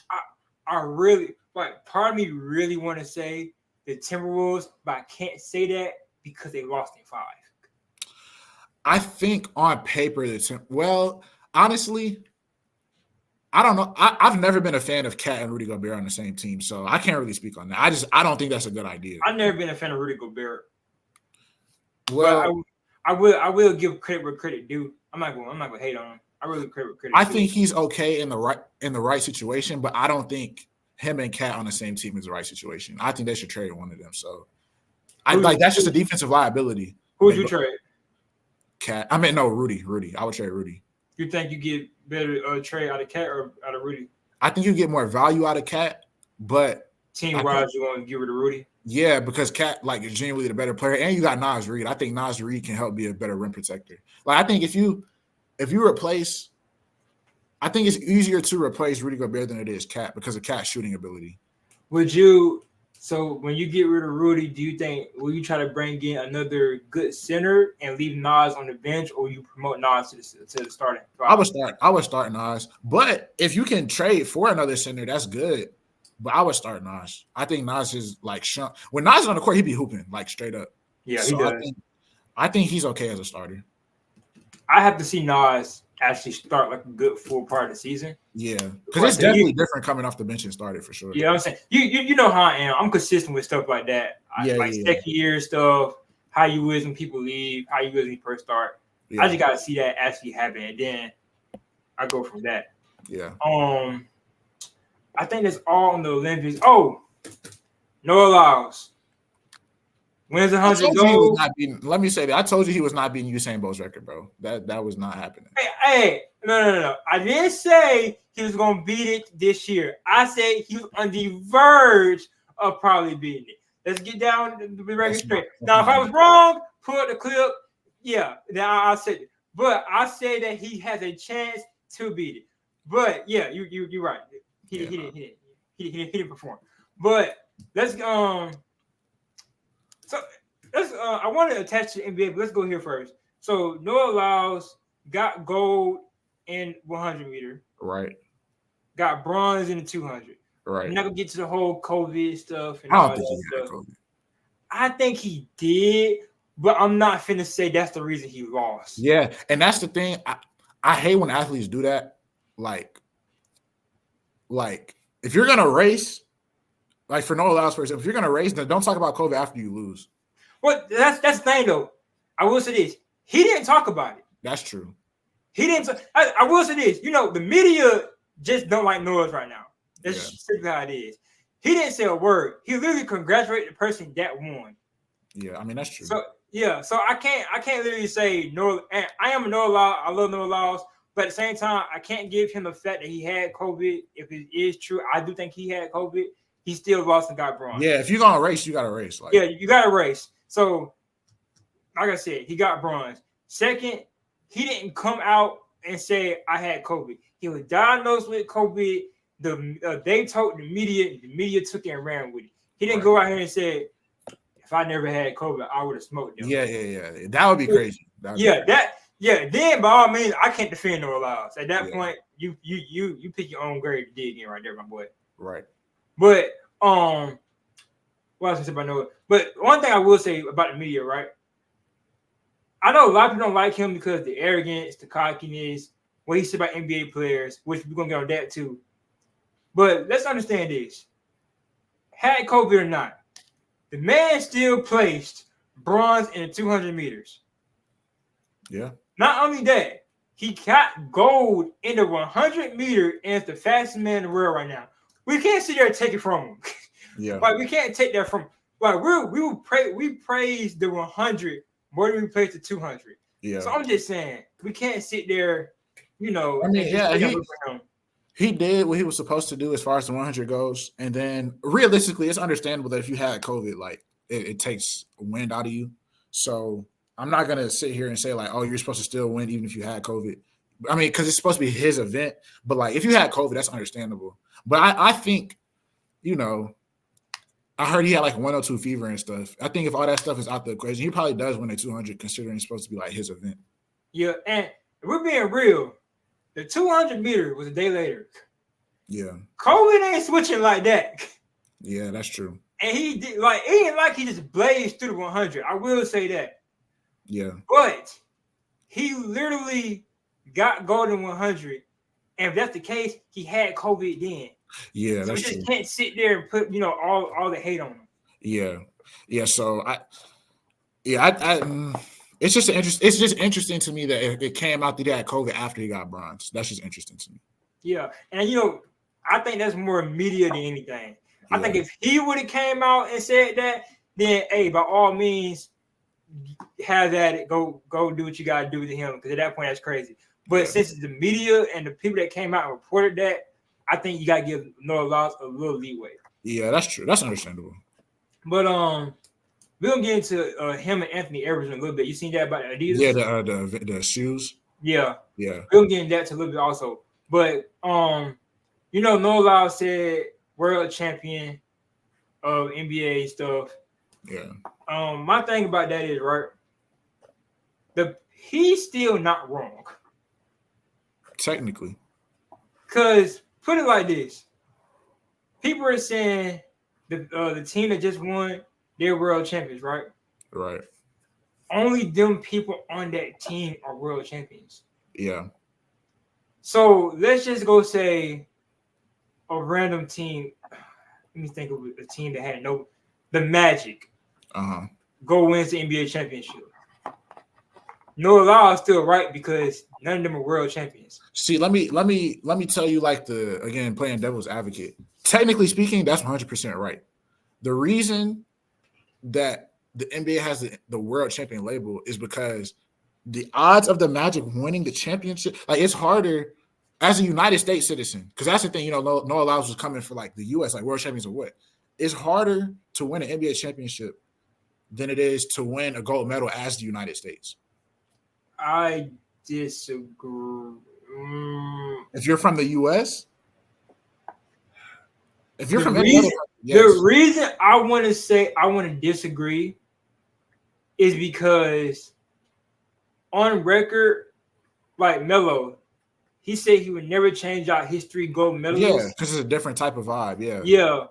I really, like, part of me really want to say the Timberwolves, but I can't say that because they lost in 5. I think on paper honestly, I don't know. I've never been a fan of Cat and Rudy Gobert on the same team, so I can't really speak on that. I don't think that's a good idea. I've never been a fan of Rudy Gobert. Well, I will give credit where credit due. I'm not gonna hate on him. I really credit where credit. I think he's okay in the right situation, but I don't think him and Cat on the same team is the right situation. I think they should trade one of them. So that's just a defensive liability. Who would you trade? Cat. I mean, no, Rudy. I would trade Rudy. You think you get better trade out of Cat or out of Rudy? I think you get more value out of Cat, but team-wise, you want to give rid of Rudy? Yeah, because Cat is genuinely the better player, and you got Naz Reid. I think Naz Reid can help be a better rim protector. I think if you replace, I think it's easier to replace Rudy Gobert than it is Cat because of Cat's shooting ability. So when you get rid of Rudy, will you try to bring in another good center and leave Naz on the bench, or you promote Naz to the starting? I would start Naz, but if you can trade for another center, that's good. But I would start Naz. I think Naz is when Naz is on the court, he be hooping straight up. Yeah, so he does. I think he's okay as a starter. I have to see Naz actually start a good full part of the season. Yeah, because it's definitely different coming off the bench and started for sure. Yeah, I'm saying you know how I am. I'm consistent with stuff like that. Second year stuff, how you is when people leave, how you is when you first start. Yeah. I just gotta see that actually happen, and then I go from that. Yeah. I think that's all on the Olympics. Oh, Noah Lyles. Wins 100 gold. Let me say that. I told you he was not beating Usain Bolt's record, bro. That was not happening. Hey, no. I didn't say he was going to beat it this year. I said he was on the verge of probably beating it. Let's get down the record straight. Now, if I was wrong, pull up the clip. Yeah, then I said it. But I say that he has a chance to beat it. But yeah, you're right. He didn't perform. But let's I want to attach to the NBA, but let's go here first. So Noah Lyles got gold in 100 meter. Right. Got bronze in the 200. Right. I'm not gonna get to the whole COVID stuff and I all don't think that he had stuff. COVID. I think he did, but I'm not finna say that's the reason he lost. Yeah, and that's the thing. I hate when athletes do that. Like if you're gonna race, like for Noah Lyles, if you're gonna race, then don't talk about COVID after you lose. Well, that's the thing though. I will say this: he didn't talk about it. That's true. He didn't. I will say this: the media just don't like Noah's right now. That's just how it is. He didn't say a word. He literally congratulated the person that won. Yeah, I mean that's true. So I can't literally say Noah. And I am a Noah Lyles. I love Noah Lyles. But at the same time, I can't give him the fact that he had COVID. If it is true, I do think he had COVID. He still lost and got bronze. Yeah, if you're gonna race, you gotta race. You gotta race. So, like I said, he got bronze. Second, he didn't come out and say I had COVID. He was diagnosed with COVID. They told the media took it and ran with it. He didn't go out here and say, if I never had COVID, I would have smoked them. Yeah. That would be crazy. Then by all means, I can't defend Noah Lyles. At that point, you pick your own grave to dig in right there, my boy. Right. But what else I say about Noah? But one thing I will say about the media, right? I know a lot of people don't like him because the arrogance, the cockiness, what he said about NBA players, which we're gonna get on that too. But let's understand this: had COVID or not, The man still placed bronze in the 200 meters. Yeah. Not only that, he got gold in the 100 meter and is the fastest man in the world right now. We can't sit there and take it from him. Yeah. Like, we can't take that from him. Like, we praise the 100 more than we praise the 200. Yeah. So I'm just saying, we can't sit there, you know. I mean, yeah, him. He did what he was supposed to do as far as the 100 goes. And then realistically, it's understandable that if you had COVID, like it takes wind out of you. So I'm not going to sit here and say like, oh, you're supposed to still win even if you had COVID. I mean, because it's supposed to be his event. But like if you had COVID, that's understandable. But I think, you know, I heard he had like 102 fever and stuff. I think if all that stuff is out the equation, he probably does win a 200 considering it's supposed to be like his event. Yeah, and if we're being real, the 200 meter was a day later. Yeah. COVID ain't switching like that. Yeah, that's true. And he did like it ain't like he just blazed through the 100. I will say that. Yeah. But he literally got gold in 100. And if that's the case, he had COVID then. Yeah, so that's we just true. can't sit there and put, you know, all the hate on him. Yeah. Yeah. So it's just interesting to me that it came out that he had COVID after he got bronze. That's just interesting to me. Yeah. And you know, I think that's more media than anything. Yeah. I think if he would have came out and said that, then hey, by all means, have at it. Go do what you gotta do to him, because at that point that's crazy. But since it's the media and the people that came out and reported that, I think you gotta give Noah Lyles a little leeway. Yeah, that's true. That's understandable. But we're gonna get into him and Anthony Edwards in a little bit. You seen that about Adidas? Yeah, the shoes. Yeah. Yeah. We're gonna get into that to a little bit also. But you know, Noah Lyles said world champion of NBA stuff. Yeah. My thing about that is, right, he's still not wrong. Technically. Because put it like this. People are saying the team that just won, they're world champions, right? Right. Only them people on that team are world champions. Yeah. So let's just go say a random team. Let me think of a team that had the Magic. Go wins the NBA championship. Noah Lyles still right because none of them are world champions. See, let me tell you, like, again, playing devil's advocate. Technically speaking, that's 100% right. The reason that the NBA has the world champion label is because the odds of the Magic winning the championship, like, it's harder as a United States citizen, because that's the thing, you know, Noah Lyles was coming for like the US, like world champions or what. It's harder to win an NBA championship than it is to win a gold medal as the United States. I disagree. If you're from the US, if you're the reason I want to disagree is because on record, like Melo, he said he would never change out his 3 gold medals. Yeah, because it's a different type of vibe. Yeah. Yeah.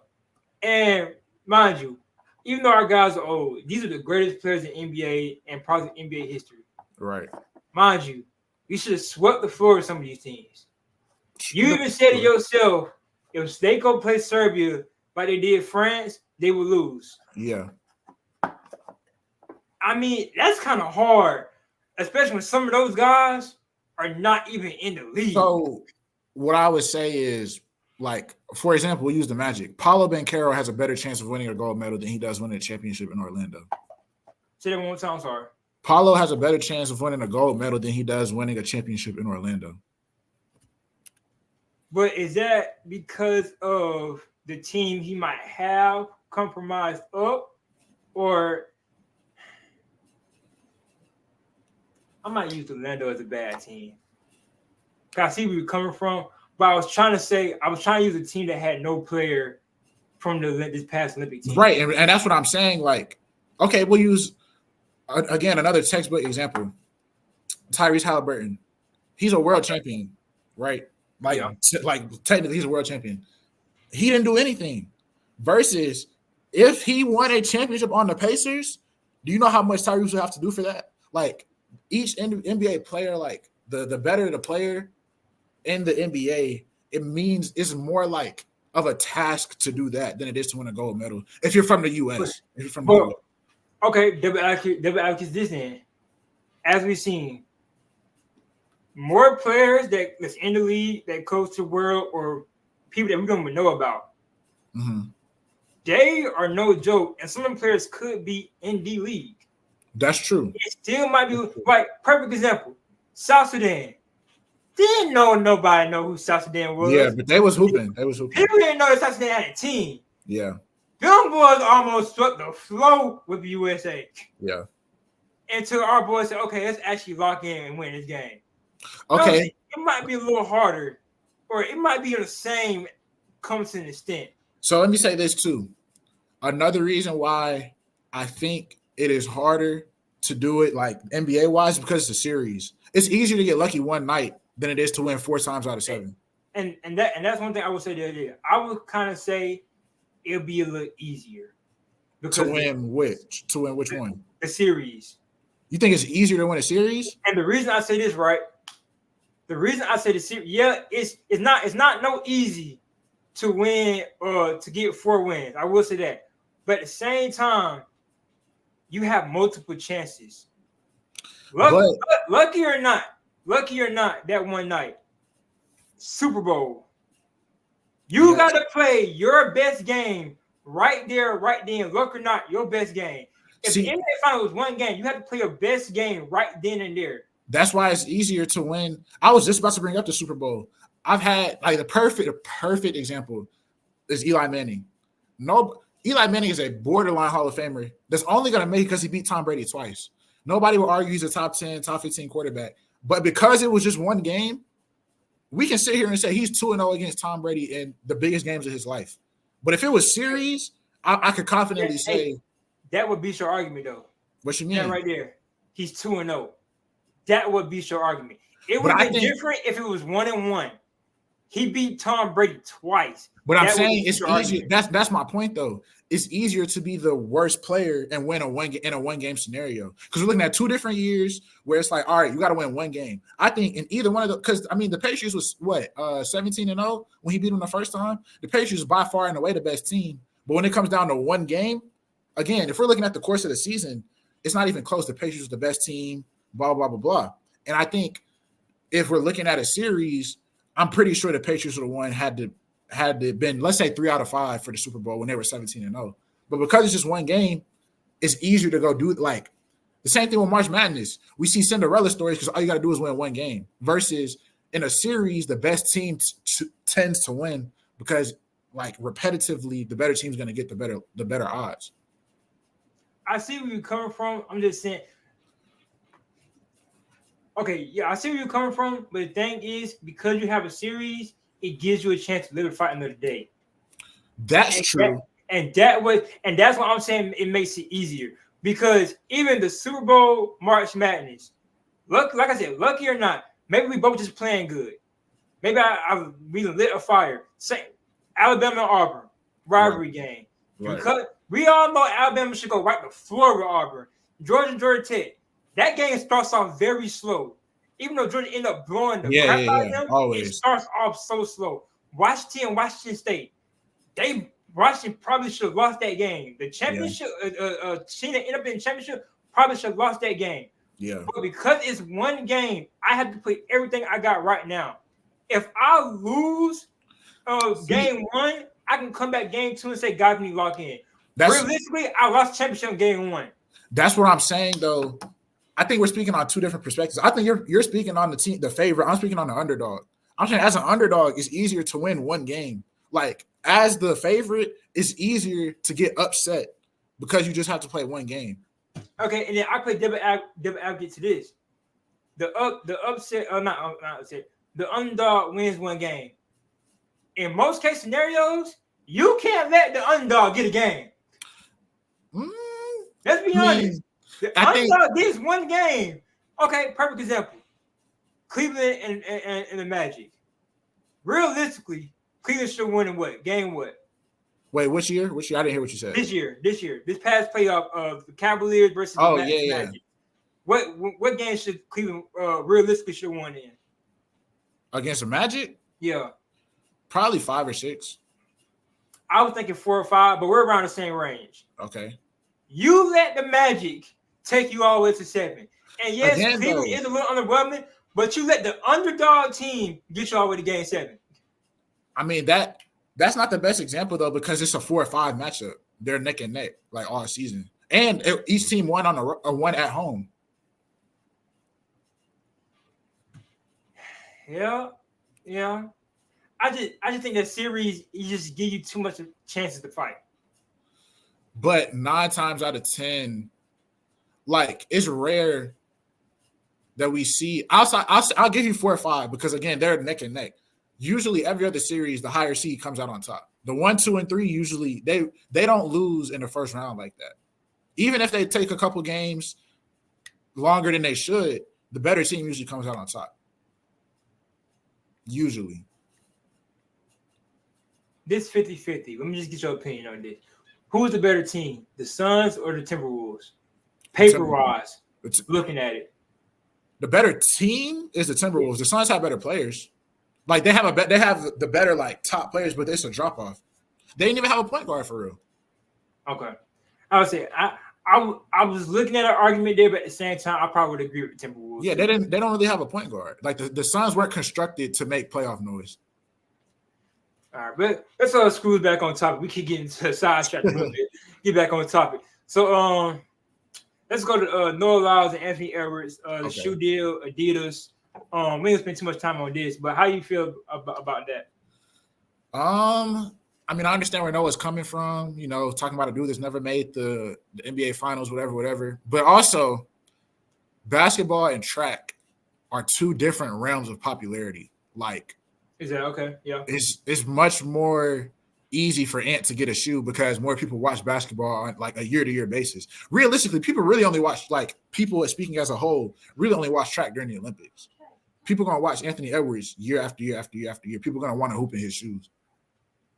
And mind you, even though our guys are old, these are the greatest players in NBA and probably NBA history. Right. Mind you, you should have swept the floor with some of these teams. You even said it yourself, if they go play Serbia like they did France, they would lose. Yeah. I mean, that's kind of hard, especially when some of those guys are not even in the league. So what I would say is, like, for example, we use the Magic. Paolo Banchero has a better chance of winning a gold medal than he does winning a championship in Orlando. Say that one more time, sorry. Paolo has a better chance of winning a gold medal than he does winning a championship in Orlando. But is that because of the team he might have compromised up, or I might use Orlando as a bad team? I see where you're coming from, but I was trying to use a team that had no player from this past Olympic team. Right, and that's what I'm saying. Like, okay, we'll use again another textbook example. Tyrese Halliburton, he's a world champion, right? Like technically, he's a world champion. He didn't do anything. Versus, if he won a championship on the Pacers, do you know how much Tyrese would have to do for that? Like, each NBA player, like the better the player in the NBA, it means it's more like of a task to do that than it is to win a gold medal. If you're from the U.S., if you're from the But U.S. okay, double advocate this in. As we've seen, more players that's in the league that coach to the world or people that we don't even know about. Mm-hmm. They are no joke, and some of them players could be in the league. That's true. It still might be like perfect example. South Sudan. Didn't nobody know who South Sudan was. Yeah, but they was hooping. People didn't know that South Sudan had a team. Yeah. Them boys almost swept the floor with the USA. Yeah. Until our boys said, okay, let's actually lock in and win this game. Okay. It might be a little harder, or it might be the same come to an extent. So let me say this too. Another reason why I think it is harder to do it like NBA wise because it's a series. It's easier to get lucky one night than it is to win 4 times out of 7. And that's one thing I would say the other day. I would kind of say it'll be a little easier to win which one? The series. You think it's easier to win a series? And the reason I say this, right? The reason I say the series, yeah, it's not no easy to win or to get 4 wins. I will say that. But at the same time, you have multiple chances. Lucky or not, that one night, Super Bowl, you got to play your best game right there, right then. Luck or not, your best game. If the NBA final was one game, you have to play your best game right then and there. That's why it's easier to win. I was just about to bring up the Super Bowl. I've had like the perfect example is Eli Manning. Eli Manning is a borderline Hall of Famer that's only going to make it because he beat Tom Brady twice. Nobody will argue he's a top 10, top 15 quarterback. But because it was just one game, we can sit here and say he's 2-0 against Tom Brady in the biggest games of his life. But if it was series, I could confidently say. That would be your argument, though. What you mean? That right there. He's 2-0. That would be your argument. It would be different if it was 1-1. He beat Tom Brady twice. But I'm saying it's easier. That's my point, though. It's easier to be the worst player and win in a one game scenario because we're looking at 2 different years where it's like, all right, you got to win one game. I think in either one of those, because I mean, the Patriots was 17-0 when he beat them the first time. The Patriots by far and away the best team. But when it comes down to one game, again, if we're looking at the course of the season, it's not even close. The Patriots was the best team. Blah blah blah blah. And I think if we're looking at a series, I'm pretty sure the Patriots would have won had to been, let's say, 3 out of 5 for the Super Bowl when they were 17-0. But because it's just one game, it's easier to go do it. Like the same thing with March Madness. We see Cinderella stories because all you got to do is win one game. Versus in a series, the best team tends to win because, like, repetitively, the better team's going to get the better odds. I see where you're coming from. I'm just saying. Okay, yeah, I see where you're coming from, but the thing is, because you have a series, it gives you a chance to live and fight another day. That's true. That's why I'm saying it makes it easier. Because even the Super Bowl March Madness, like I said, lucky or not, maybe we both just playing good. Maybe we lit a fire. Say Alabama and Auburn rivalry game. Right. Because we all know Alabama should go right to floor with Auburn. Georgia Tech. That game starts off very slow. Even though Georgia ended up blowing the crap out of them, always. It starts off so slow. Washington State, Washington probably should have lost that game. The championship, team that ended up in the championship probably should have lost that game. Yeah. But because it's one game, I have to put everything I got right now. If I lose game 1, I can come back game 2 and say, guys, we need to lock in. Realistically, I lost championship in game 1. That's what I'm saying, though. I think we're speaking on 2 different perspectives. I think you're speaking on the team, the favorite. I'm speaking on the underdog. I'm saying as an underdog, it's easier to win one game. Like as the favorite, it's easier to get upset because you just have to play one game. Okay, and then I play double advocate to this. The underdog wins one game. In most case scenarios, you can't let the underdog get a game. Let's be honest. The underdog gets one game. Okay, perfect example. Cleveland and the Magic. Realistically, Cleveland should win in what? Game what? Wait, which year? I didn't hear what you said. This year. This past playoff of the Cavaliers versus the Magic. What game should Cleveland realistically should win in? Against the Magic? Yeah. Probably 5 or 6. I was thinking 4 or 5, but we're around the same range. Okay. You let the Magic take you all the way to 7. And yes, Again, Cleveland though, is a little underwhelming, but you let the underdog team get you all the way to game 7. I mean, that's not the best example, though, because it's a 4 or 5 matchup. They're neck and neck, like, all season. And each team won on a one at home. Yeah. I just think that series, you just give you too much chances to fight. But 9 times out of 10, like, it's rare that we see outside. I'll give you 4 or 5 because, again, they're neck and neck. Usually, every other series, the higher seed comes out on top. The 1, 2, and 3 usually they don't lose in the first round like that. Even if they take a couple games longer than they should, the better team usually comes out on top. Usually. This 50-50. Let me just get your opinion on this. Who's the better team, the Suns or the Timberwolves? Paper-wise, looking at it. The better team is the Timberwolves. The Suns have better players. Like, they have the better, like, top players, but it's a drop-off. They didn't even have a point guard for real. Okay. I would say I was looking at an argument there, but at the same time, I probably would agree with the Timberwolves. Yeah, they don't really have a point guard. Like, the Suns weren't constructed to make playoff noise. All right, but let's screw back on topic. We keep getting to sidetrack a little bit. Get back on topic. So let's go to Noah Lyles and Anthony Edwards. The shoe deal, Adidas. We didn't spend too much time on this, but how you feel about that? I mean, I understand where Noah's coming from, you know, talking about a dude that's never made the NBA finals, whatever. But also, basketball and track are 2 different realms of popularity. Like, is that okay? Yeah. It's much more easy for Ant to get a shoe because more people watch basketball on like a year-to-year basis. Realistically, people really only watch, like, people speaking as a whole, really only watch track during the Olympics. People are going to watch Anthony Edwards year after year after year after year. People are going to want to hoop in his shoes.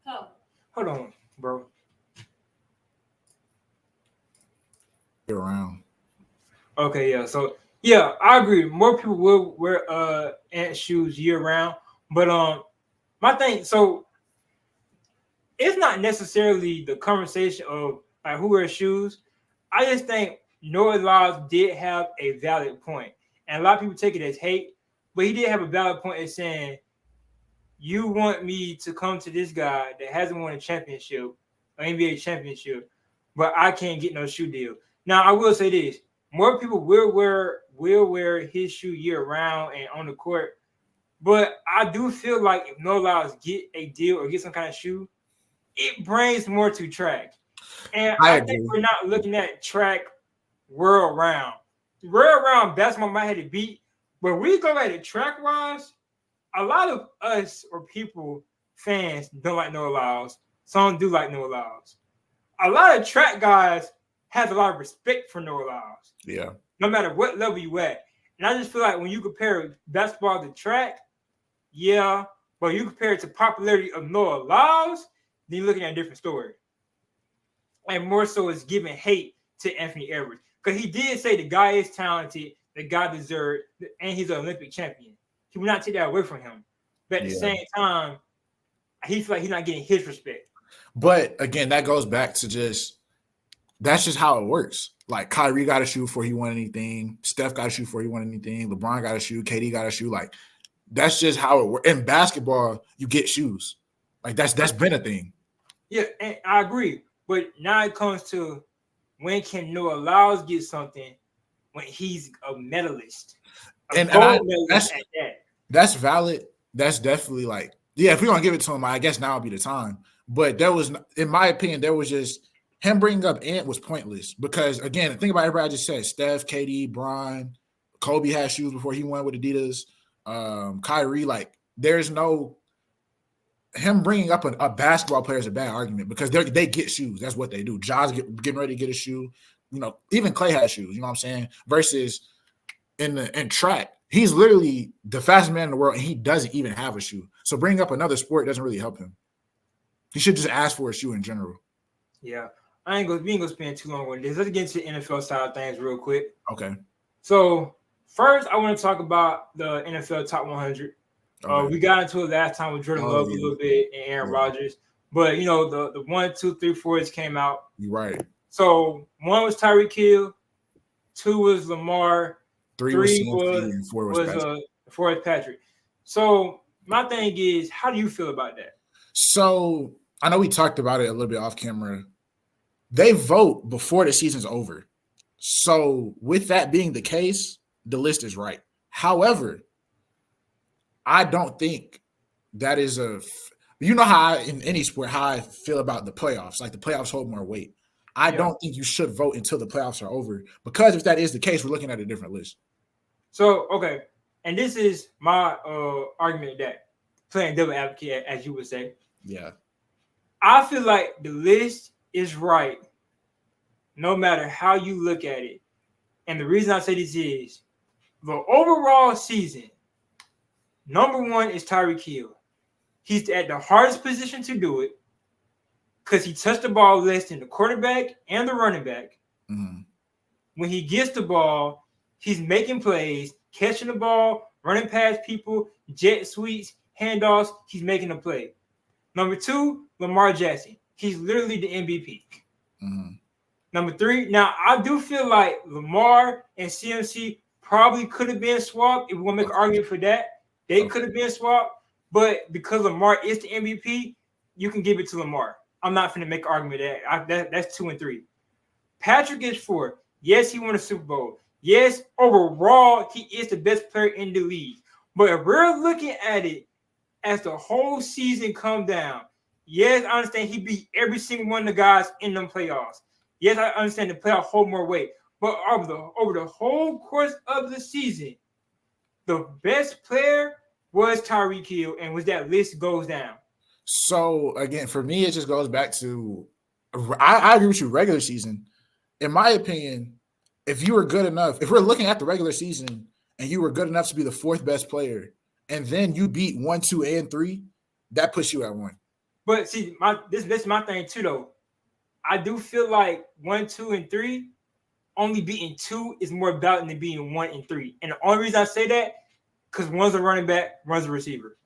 Oh. Hold on, bro. Year round. Okay, yeah. So, yeah, I agree. More people will wear Ant shoes year round. But my thing, so it's not necessarily the conversation of like who wears shoes. I just think Noah Lyles did have a valid point. And a lot of people take it as hate, but he did have a valid point in saying, you want me to come to this guy that hasn't won a championship, an NBA championship, but I can't get no shoe deal. Now, I will say this. More people will wear his shoe year round and on the court. But I do feel like if Noah Lyles get a deal or get some kind of shoe, it brings more to track. And I think we're not looking at track world round. World round basketball might have to beat, but we go at it track wise. A lot of us or people, fans, don't like Noah Lyles. Some do like Noah Lyles. A lot of track guys have a lot of respect for Noah Lyles. Yeah. No matter what level you at. And I just feel like when you compare basketball to track, yeah, but you compare it to popularity of Noah Lyles, then you're looking at a different story. And more so is giving hate to Anthony Edwards. Because he did say the guy is talented, the guy deserved, and he's an Olympic champion. He will not take that away from him. But at the same time, he feels like he's not getting his respect. But again, that goes back to that's just how it works. Like, Kyrie got a shoe before he won anything. Steph got a shoe before he won anything. LeBron got a shoe. KD got a shoe. Like, that's just how it works. In basketball, you get shoes. Like, that's been a thing. Yeah, and I agree. But now it comes to when can Noah Lyles get something when he's a medalist? That's valid. That's definitely like, yeah, if we're going to give it to him, I guess now would be the time. But there was, in my opinion, there was just him bringing up Ant was pointless because, again, think about everybody I just said. Steph, KD, Bron, Kobe had shoes before he went with Adidas. Kyrie, like, there's no him bringing up a basketball player is a bad argument because they get shoes. That's what they do. Ja's getting ready to get a shoe. You know, even Clay has shoes. You know what I'm saying? Versus in track, he's literally the fastest man in the world, and he doesn't even have a shoe. So bringing up another sport doesn't really help him. He should just ask for a shoe in general. Yeah, we ain't gonna spend too long on this. Let's get into the NFL side of things real quick. Okay. So first, I want to talk about the NFL Top 100. We got into it last time with Jordan Love a little bit and Aaron Rodgers. But the 1, 2, 3, 4s came out. You're right. So 1 was Tyreek Hill, 2 was Lamar, 3 was 3 CMC, and 4 was Patrick. 4 was Patrick. So my thing is, how do you feel about that? So I know we talked about it a little bit off camera. They vote before the season's over. So with that being the case, the list is right. However, I don't think that is you know how in any sport, how I feel about the playoffs. Like the playoffs hold more weight. I don't think you should vote until the playoffs are over, because if that is the case, we're looking at a different list. So, okay. And this is my argument, that playing devil advocate, as you would say. Yeah. I feel like the list is right no matter how you look at it. And the reason I say this is the overall season, number 1 is Tyreek Hill. He's at the hardest position to do it because he touched the ball less than the quarterback and the running back. Mm-hmm. When he gets the ball, he's making plays, catching the ball, running past people, jet sweeps, handoffs. He's making a play. Number 2, Lamar Jackson. He's literally the MVP. Mm-hmm. Number 3, now I do feel like Lamar and CMC probably could have been swapped. If we want to make an argument for that, they could have been swapped. But because Lamar is the MVP, you can give it to Lamar. I'm not going to make an argument that's 2 and 3. Patrick is 4. Yes, he won a Super Bowl. Yes, overall, he is the best player in the league. But if we're looking at it as the whole season come down, yes, I understand he beat every single one of the guys in them playoffs. Yes, I understand the playoff hold more weight. But over the whole course of the season, the best player was Tyreek Hill, and was that list goes down. So again, for me, it just goes back to I agree with you. Regular season, in my opinion, if you were good enough, if we're looking at the regular season and you were good enough to be the 4th best player, and then you beat 1, 2, and 3, that puts you at 1. But see, this is my thing too, though. I do feel like 1, 2, and 3, only beating 2 is more about than beating 1 and 3. And the only reason I say that, because one's a running back, one's a receiver.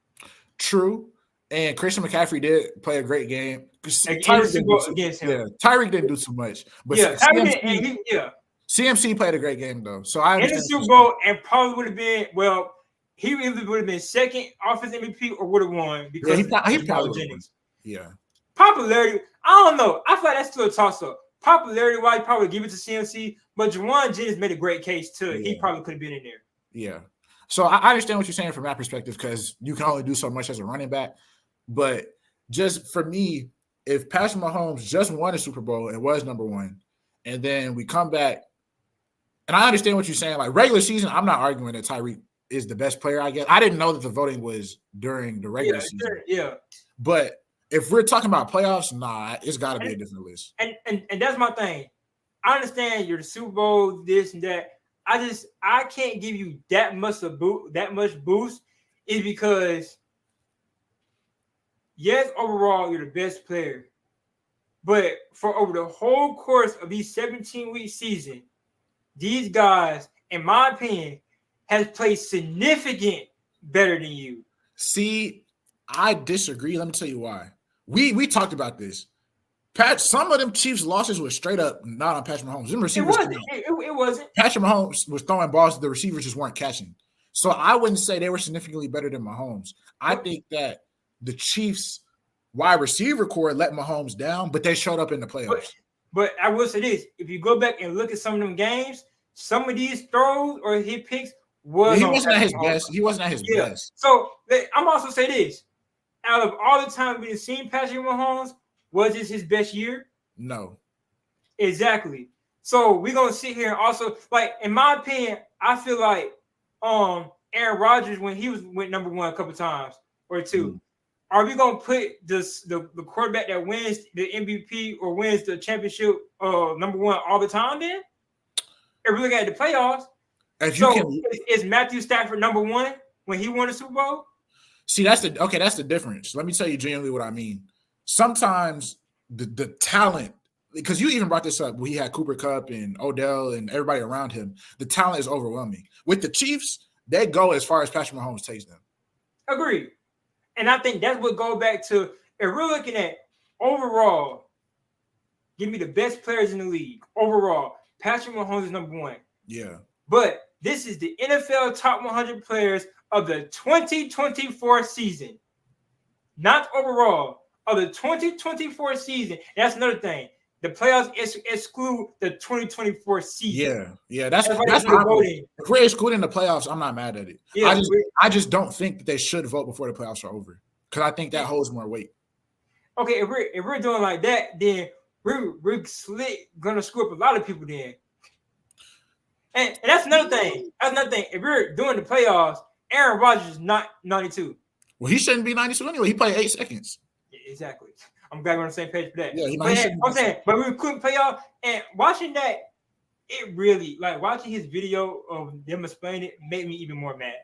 True. And Christian McCaffrey did play a great game. Tyreek didn't do too much. But CMC played a great game, though. So I understand. In the Super Bowl, and probably would have been, he either would have been second offensive MVP or would have won because he probably won. Yeah. Popularity, I don't know. I feel like that's still a toss-up. Popularity-wise, probably give it to CMC, but Juwan Jennings made a great case too. Yeah. He probably could have been in there. Yeah. So I understand what you're saying from that perspective, because you can only do so much as a running back. But just for me, if Patrick Mahomes just won a Super Bowl and was number 1, and then we come back, and I understand what you're saying. Like regular season, I'm not arguing that Tyreek is the best player, I guess. I didn't know that the voting was during the regular season. Yeah. But if we're talking about playoffs, nah, it's got to be a different list. And that's my thing. I understand you're the Super Bowl, this and that. I can't give you that much boost is because yes, overall you're the best player, but for over the whole course of these 17-week season, these guys, in my opinion, has played significant better than you. See, I disagree. Let me tell you why. We talked about this. Some of them Chiefs losses were straight up not on Patrick Mahomes. It wasn't. Patrick Mahomes was throwing balls, the receivers just weren't catching. So I wouldn't say they were significantly better than Mahomes. I think that the Chiefs wide receiver core let Mahomes down, but they showed up in the playoffs. But I will say this: if you go back and look at some of them games, some of these throws or hit picks he wasn't at his best. He wasn't at his best. So I'm also say this: out of all the time we've seen Patrick Mahomes, was this his best year? No. Exactly. So we're gonna sit here and also, like, in my opinion, I feel like Aaron Rodgers, when he went number 1 a couple times or 2, are we gonna put the quarterback that wins the MVP or wins the championship number 1 all the time then? If we look at the playoffs, is Matthew Stafford number 1 when he won the Super Bowl? See, that's the difference. Let me tell you genuinely what I mean. Sometimes the talent, because you even brought this up, we had Cooper Kupp and Odell and everybody around him. The talent is overwhelming. With the Chiefs, they go as far as Patrick Mahomes takes them. Agreed. And I think that's what goes back to, if we're looking at overall, give me the best players in the league. Overall, Patrick Mahomes is number one. Yeah. But this is the NFL top 100 players of the 2024 season. Not overall, of the 2024 season. That's another thing. The playoffs exclude the 2024 season. Yeah. That's what I'm voting. If we're excluding the playoffs, I'm not mad at it. Yeah, I just don't think that they should vote before the playoffs are over. Because I think that holds more weight. Okay, if we're doing like that, then we're gonna screw up a lot of people then. And that's another thing. If we're doing the playoffs, Aaron Rodgers is not 92. Well, he shouldn't be 92 anyway. He played 8 seconds. Yeah, exactly. I'm glad we're on the same page for that. Yeah, but we couldn't play off. And watching that, it really, like, watching his video of them explaining it made me even more mad.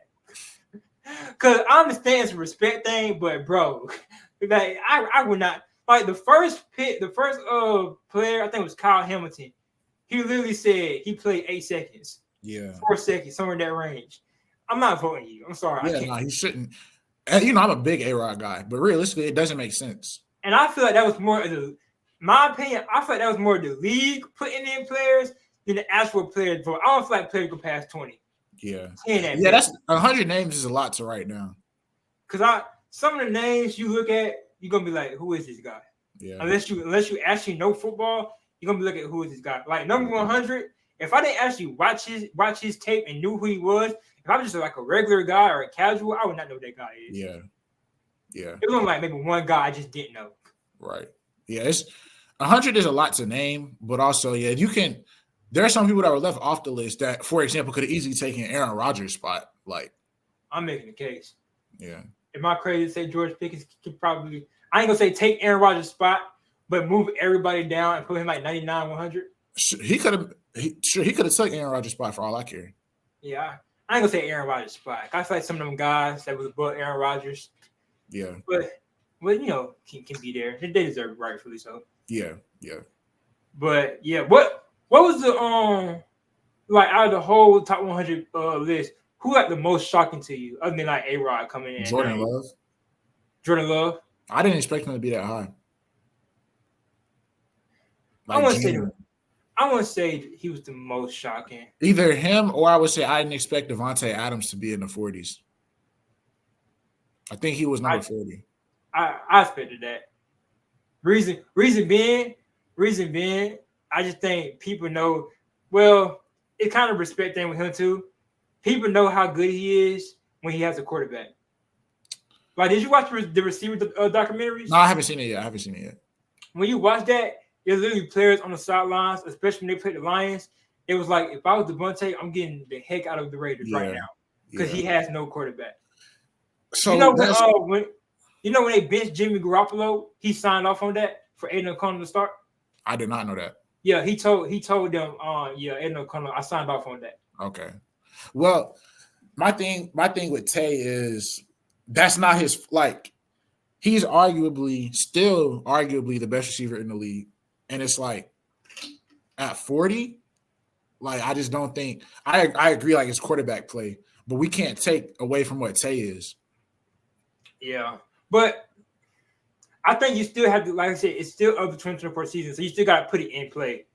Because I understand it's a respect thing, but, bro, like, I would not. Like, the first player, I think it was Kyle Hamilton, he literally said he played 8 seconds. Yeah. 4 seconds, somewhere in that range. I'm not voting you. I'm sorry. Yeah, no, he shouldn't. You know, I'm a big A-Rod guy, but realistically, it doesn't make sense. And I feel like that was more of my opinion, I feel like that was more the league putting in players than the actual players vote. I don't feel like players go past 20. Yeah. That's 100 names is a lot to write down. Because some of the names you look at, you're gonna be like, who is this guy? Yeah. Unless you actually know football, you're gonna be looking at who is this guy. Like number 100, if I didn't actually watch his tape and knew who he was, if I was just like a regular guy or a casual, I would not know who that guy is. Yeah. It was like maybe one guy I just didn't know. Right. Yeah, it's 100 is a lot to name, but also, yeah, there are some people that were left off the list that, for example, could have easily taken Aaron Rodgers' spot. Like, I'm making the case. Yeah. Am I crazy to say George Pickens could probably, I ain't gonna say take Aaron Rodgers' spot, but move everybody down and put him like 99, 100? He could have took Aaron Rodgers' spot for all I care. Yeah. I ain't gonna say Aaron Rodgers' spot. I feel like some of them guys that was above Aaron Rodgers. Yeah. But you know, can be there. They deserve it, rightfully so. Yeah. But yeah, what was the like out of the whole top 100 list? Who like the most shocking to you, other than like A-Rod coming in? Jordan Love. Jordan Love. I didn't expect him to be that high. I want to say he was the most shocking. Either him or I would say I didn't expect Devontae Adams to be in the 40s. I think he was number 40. I expected that. Reason being, I just think people know. Well, it kind of respect thing with him too. People know how good he is when he has a quarterback. Like, did you watch the receiver documentaries? No, I haven't seen it yet. When you watch that, there's literally players on the sidelines, especially when they play the Lions. It was like, if I was Devontae, I'm getting the heck out of the Raiders right now because he has no quarterback. So when they benched Jimmy Garoppolo, he signed off on that for Aiden O'Connell to start. I did not know that. Yeah, he told them, Aiden O'Connell, I signed off on that. Okay. Well, my thing with Tay is that's not his, like, he's still arguably the best receiver in the league. And it's like at 40, like, I just don't think I agree, like, it's quarterback play, but we can't take away from what Tay is. Yeah. But I think you still have to, like I said, it's still of the 2024 season, so you still got to put it in play.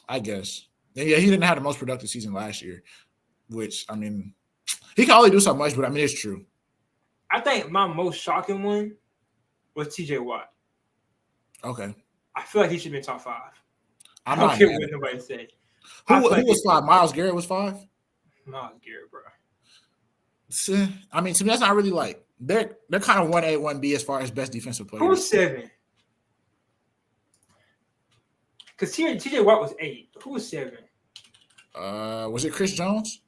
I guess. Yeah, he didn't have the most productive season last year, which, I mean, he can only do so much, but I mean, it's true. I think my most shocking one was TJ Watt. Okay. I feel like he should be in top 5. I don't care what nobody said. Who was 5? Myles Garrett was 5? Myles Garrett, bro. I mean, to me, that's not really like they're kind of 1A, 1B as far as best defensive players. Who was 7? Because TJ Watt was 8. Who was 7? Was it Chris Jones?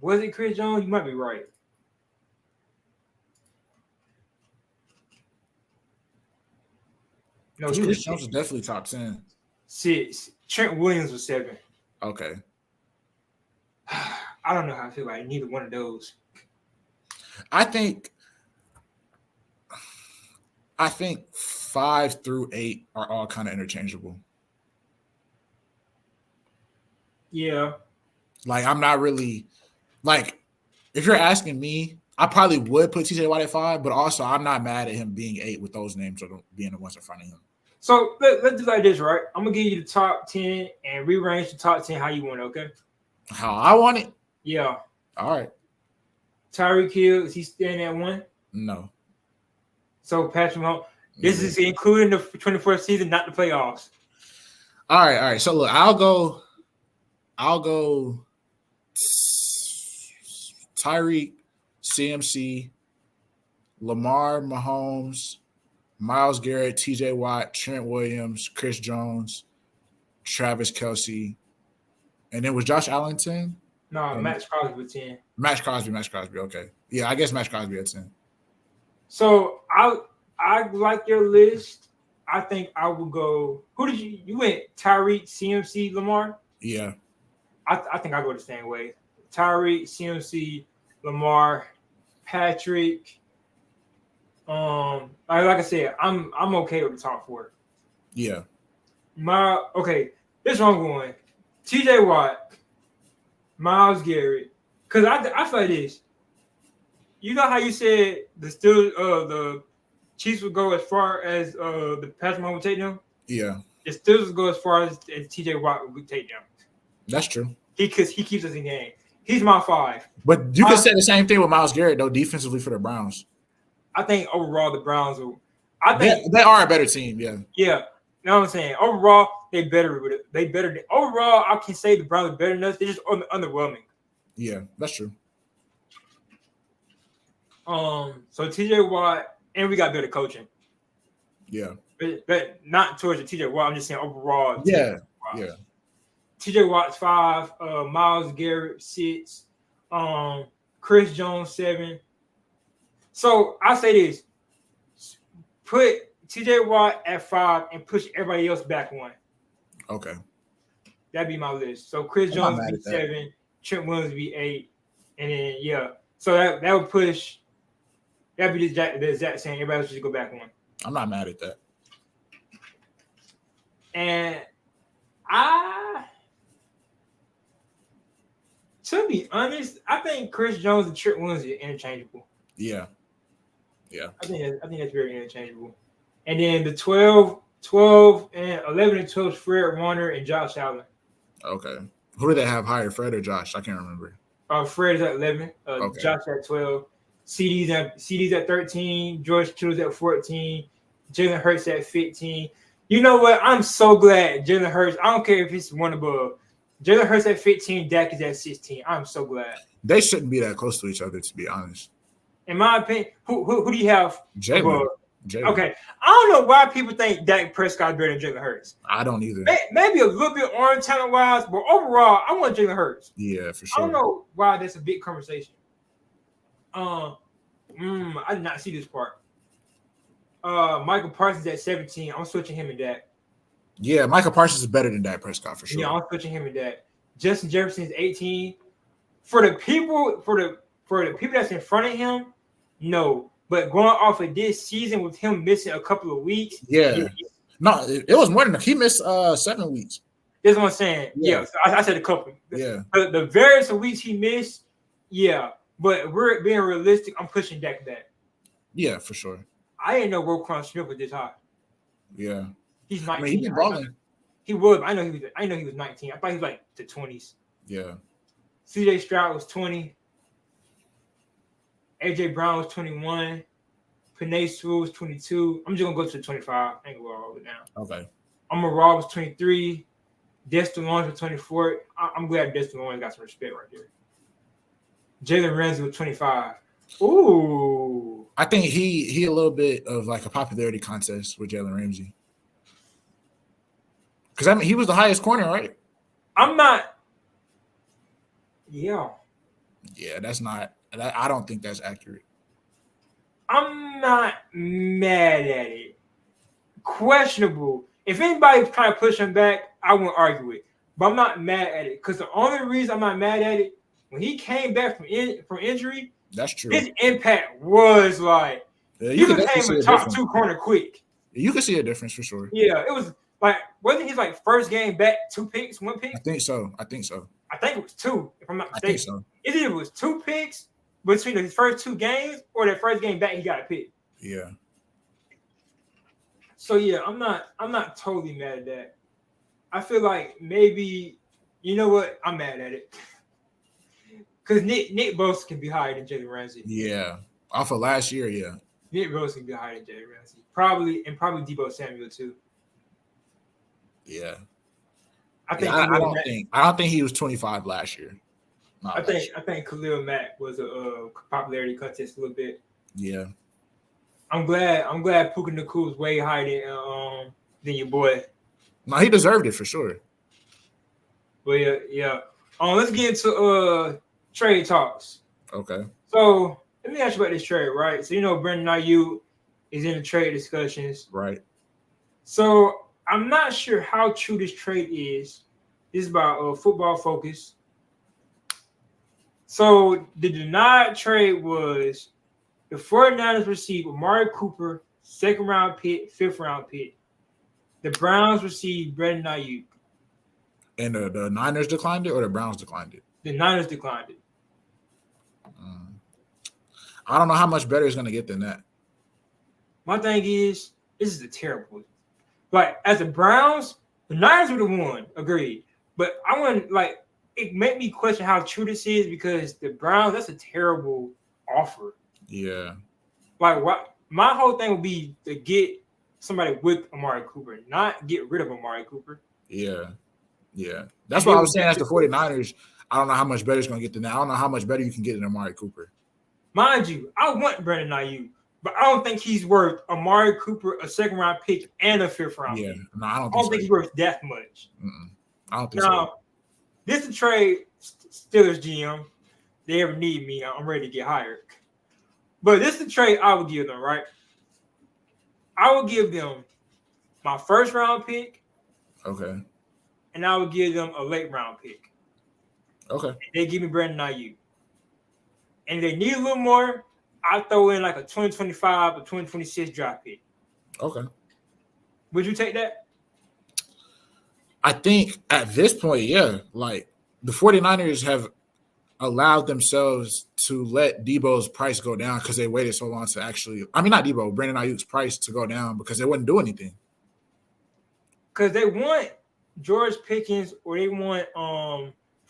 Was it Chris Jones? You might be right. No, Chris Jones was definitely top 10. 6. Trent Williams was 7. Okay. I don't know how I feel like neither one of those. I think 5 through 8 are all kind of interchangeable. Yeah. Like, I'm not really, like, if you're asking me I probably would put TJ Watt at 5, but also I'm not mad at him being 8 with those names or being the ones in front of him. So let's do like this, right? I'm gonna give you the top 10 and rearrange the top 10 how you want it, okay? How I want it? Yeah. All right. Tyreek Hill, is he staying at 1? No. So Patrick Mahomes, this is including the 24th season, not the playoffs. All right. So look, I'll go Tyreek, CMC, Lamar, Mahomes, Myles Garrett, TJ Watt, Trent Williams, Chris Jones, Travis Kelce, and then was Josh Allen 10? No, Max Crosby with 10. Max Crosby. Okay. Yeah, I guess Max Crosby at 10. So I like your list. I think I would go. Who did you went? Tyreek, CMC, Lamar? Yeah. I think I go the same way. Tyreek, CMC, Lamar, Patrick. Like I said, I'm okay with the top 4. Yeah. This one I'm going. TJ Watt, Myles Garrett. Because I feel like this. You know how you said the Chiefs would go as far as the Patrick Mahomes would take them? Yeah. The Steelers would go as far as TJ Watt would take them. That's true. Because he keeps us in game. He's my 5. But you can say the same thing with Myles Garrett, though, defensively for the Browns. I think overall the Browns will. They are a better team, yeah. Yeah. You know what I'm saying? Overall, they better with it. Overall, I can say the Browns are better than us. They're just underwhelming. Yeah, that's true. So TJ Watt, and we got better coaching. Yeah. But not towards the TJ Watt. I'm just saying overall. Yeah. TJ Watt's 5, Myles Garrett 6, Chris Jones 7. So I say this: put TJ Watt at 5 and push everybody else back 1. Okay. That'd be my list. So Chris Jones would be 7, Trent Williams would be 8, and then So that would push. That'd be the exact same. Everybody else should go back 1. I'm not mad at that. And to be honest, I think Chris Jones and Trent Williams are interchangeable. Yeah. I think that's very interchangeable. And then the 12 and 11 and 12 is Fred Warner and Josh Allen. Okay. Who do they have higher, Fred or Josh? I can't remember. Fred is at 11, Josh at 12, CD's at 13, George Kittle's at 14, Jalen Hurts at 15. You know what? I'm so glad Jalen Hurts. I don't care if it's one above. Jalen Hurts at 15, Dak is at 16. I'm so glad. They shouldn't be that close to each other, to be honest. In my opinion, who do you have? Jalen. Okay. I don't know why people think Dak Prescott better than Jalen Hurts. I don't either. Maybe a little bit arm talent-wise, but overall, I want Jalen Hurts. Yeah, for sure. I don't know why that's a big conversation. I did not see this part. Michael Parsons at 17. I'm switching him and Dak. Yeah, Michael Parsons is better than Dak Prescott for sure. Yeah, I'm switching him and Dak. Justin Jefferson is 18. For the people that's in front of him, no. But going off of this season with him missing a couple of weeks, no, it was more than he missed 7 weeks. That's what I'm saying. Yeah, so I said a couple. Yeah, the various of weeks he missed, but we're being realistic. I'm pushing Dak back. Yeah, for sure. I didn't know Roquan Smith was this high. Yeah, he's 19. He's been balling. He was. I know he was 19. I thought he was like the 20s. Yeah. CJ Stroud was 20. AJ Brown was 21. Penei Sewell was 22. I'm just gonna go to the 25. I ain't gonna go all the way down. Okay. Raw was 23. Destin Lawrence was 24. I'm glad Destin Lawrence got some respect right there. Jalen Ramsey was 25. Ooh. I think he a little bit of like a popularity contest with Jalen Ramsey. Because I mean he was the highest corner, right? I'm not. Yeah. Yeah, that's not. I don't think that's accurate. I'm not mad at it. Questionable. If anybody's trying to push him back, I won't argue it. But I'm not mad at it because the only reason I'm not mad at it, when he came back from injury, that's true. His impact was like he became a top 2 corner quick. You can see a difference for sure. Yeah, it was like wasn't his like first game back 2 picks, 1 pick? I think so. I think it was 2, if I'm not mistaken. I think so. Either it was 2 picks between his first 2 games or that first game back, he got a pick. Yeah. So yeah, I'm not totally mad at that. I feel like maybe, you know what? I'm mad at it. Because Nick Bosa can be higher than Jalen Ramsey. Yeah. Off of last year, yeah. Nick Bosa can be higher than Jalen Ramsey. Probably Deebo Samuel too. Yeah. I think I don't think he was 25 last year. I think Khalil Mack was a popularity contest a little bit. Yeah. I'm glad Puka Nacua was way higher than your boy. No, he deserved it for sure. But yeah. Let's get into trade talks. Okay. So let me ask you about this trade, right? So Brandon Ayuk is in the trade discussions. Right. So I'm not sure how true this trade is. This is about Football Focus. So the denied trade was the 49ers received Amari Cooper, 2nd round pick, 5th round pick. The Browns received Brandon Ayuk. And the Niners declined it or the Browns declined it? The Niners declined it. I don't know how much better it's going to get than that. My thing is, this is a terrible. Like, as the Browns, the Niners would have won, agreed. But I want, like, it made me question how true this is because the Browns, that's a terrible offer. Yeah. Like, what? My whole thing would be to get somebody with Amari Cooper, not get rid of Amari Cooper. Yeah. Yeah. That's what I was saying. As the 49ers, I don't know how much better it's going to get than that. I don't know how much better you can get than Amari Cooper. Mind you, I want Brandon Ayuk, but I don't think he's worth Amari Cooper, a 2nd round pick, and a 5th round pick. No, I don't think he's worth that much. I don't think so. This is a trade Steelers GM. They ever need me, I'm ready to get hired. But this is the trade I would give them, right? I would give them my 1st round pick. Okay. And I would give them a late round pick. Okay. They give me Brandon Ayuk. And if they need a little more, I throw in like a 2025 or 2026 draft pick. Okay. Would you take that? I think at this point, yeah. Like the 49ers have allowed themselves to let Debo's price go down because they waited so long to actually – I mean, not Debo, Brandon Ayuk's price to go down because they wouldn't do anything. Because they want George Pickens or they want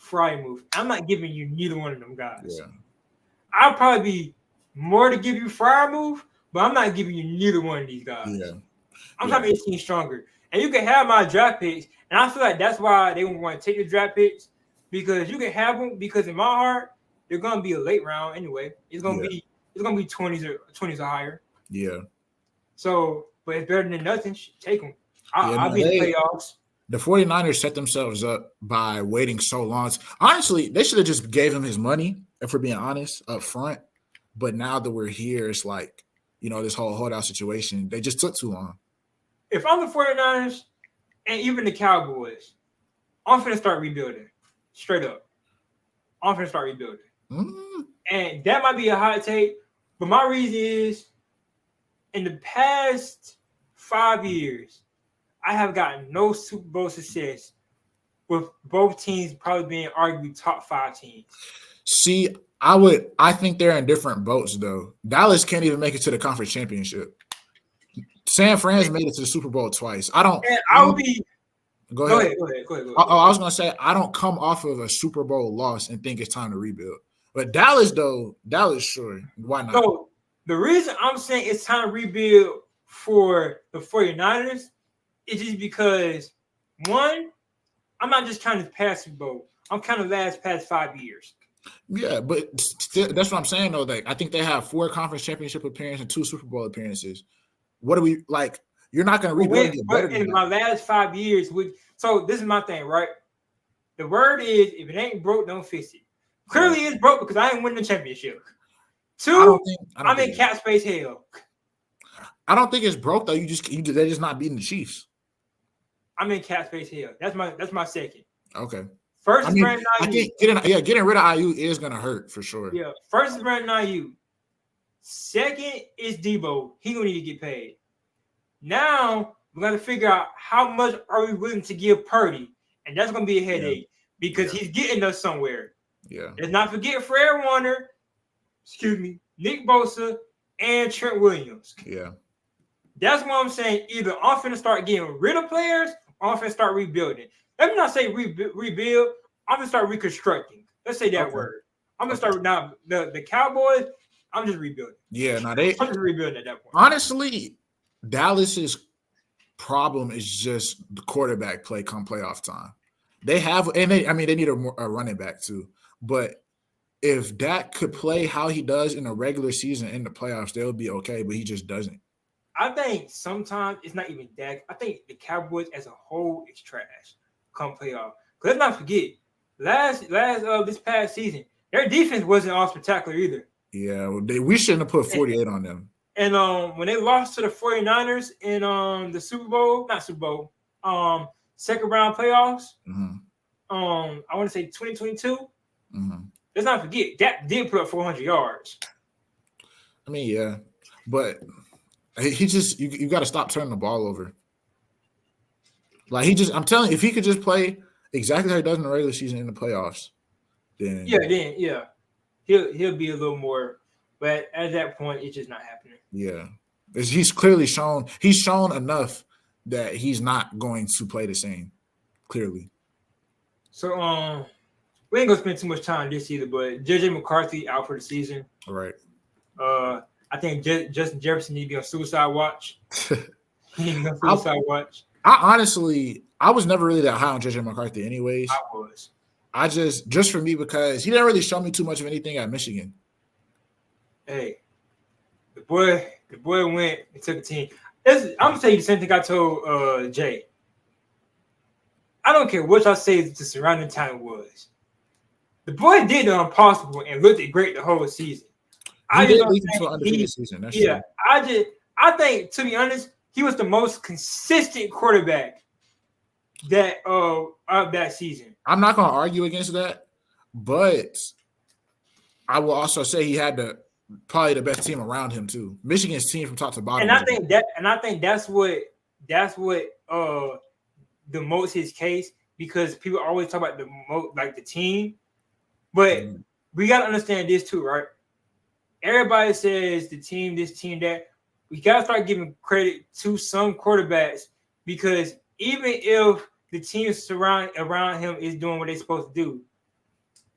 Freiermuth. I'm not giving you neither one of them guys. Yeah. I'll probably be more to give you Freiermuth, but I'm not giving you neither one of these guys. Yeah. I'm trying to make this team stronger. And you can have my draft picks, and I feel like that's why they want to take the draft picks, because you can have them, because in my heart, they're gonna be a late round anyway. It's gonna be 20s or higher. Yeah. So, but it's better than nothing. Take them. I'll be in the playoffs. The 49ers set themselves up by waiting so long. Honestly, they should have just gave him his money, if we're being honest, up front. But now that we're here, it's like, this whole holdout situation, they just took too long. If I'm the 49ers and even the Cowboys, I'm going to start rebuilding. Straight up. I'm going to start rebuilding. And that might be a hot take, but my reason is, in the past 5 years, I have gotten no Super Bowl success with both teams probably being arguably top 5 teams. See, I think they're in different boats, though. Dallas can't even make it to the conference championship. San Fran's made it to the Super Bowl twice. Go ahead. Go ahead. I was going to say, I don't come off of a Super Bowl loss and think it's time to rebuild. But Dallas, sure. Why not? So the reason I'm saying it's time to rebuild for the 49ers is just because, one, I'm not just trying to pass Super Bowl. I'm kind of past 5 years. Yeah, but still, that's what I'm saying, though. Like, I think they have 4 conference championship appearances and 2 Super Bowl appearances. What do we like? You're not going to rebuild and get better than in my last 5 years. So this is my thing, right? The word is, if it ain't broke, don't fix it. Clearly, it's broke because I ain't winning the championship. 2, I'm in cap space hell. I don't think it's broke though. They're just not beating the Chiefs. I'm in cap space hell. That's my second. Okay. First is Brandon Ayuk. I think getting rid of Ayuk is gonna hurt for sure. Yeah. First is Brandon Ayuk. Second is Debo. He gonna need to get paid. Now we gotta figure out how much are we willing to give Purdy, and that's gonna be a headache because he's getting us somewhere. Yeah. Let's not forget Fred Warner. Nick Bosa, and Trent Williams. Yeah. That's what I'm saying. Either I'm finna start getting rid of players or I'm finna start rebuilding. Let me not say rebuild. I'm gonna start reconstructing. Let's say that word. I'm gonna start now. The Cowboys, I'm just rebuilding. Yeah, I'm just rebuilding at that point. Honestly, Dallas's problem is just the quarterback play come playoff time. They have, and they need a running back too. But if Dak could play how he does in a regular season in the playoffs, they'll be okay. But he just doesn't. I think sometimes it's not even Dak. I think the Cowboys as a whole is trash come playoff. Let's not forget, this past season, their defense wasn't all spectacular either. Yeah, we shouldn't have put 48 on them. And when they lost to the 49ers in the second round playoffs, I want to say 2022. Let's not forget, Dak did put up 400 yards. I mean, yeah, but he just you got to stop turning the ball over. Like I'm telling you, if he could just play exactly how he does in the regular season in the playoffs, then he'll be a little more. But at that point, it's just not happening. Yeah, he's clearly shown enough that he's not going to play the same. Clearly. So we ain't gonna spend too much time this either. But JJ McCarthy out for the season. All right. I think Justin Jefferson needs to be on suicide watch. He needs to be on suicide watch. I was never really that high on JJ McCarthy anyways. I was. I just for me because he didn't really show me too much of anything at Michigan. Hey, the boy went and took a team. I'm gonna tell you the same thing I told Jay. I don't care what y'all say the surrounding talent was. The boy did the impossible and looked great the whole season. I think, to be honest, he was the most consistent quarterback of that season. I'm not going to argue against that, but I will also say he had probably the best team around him too. Michigan's team from top to bottom. And I think that's what the most his case, because people always talk about the team, but we got to understand this too, right? Everybody says the team, this team, that. We got to start giving credit to some quarterbacks, because even if the team around him is doing what they're supposed to do,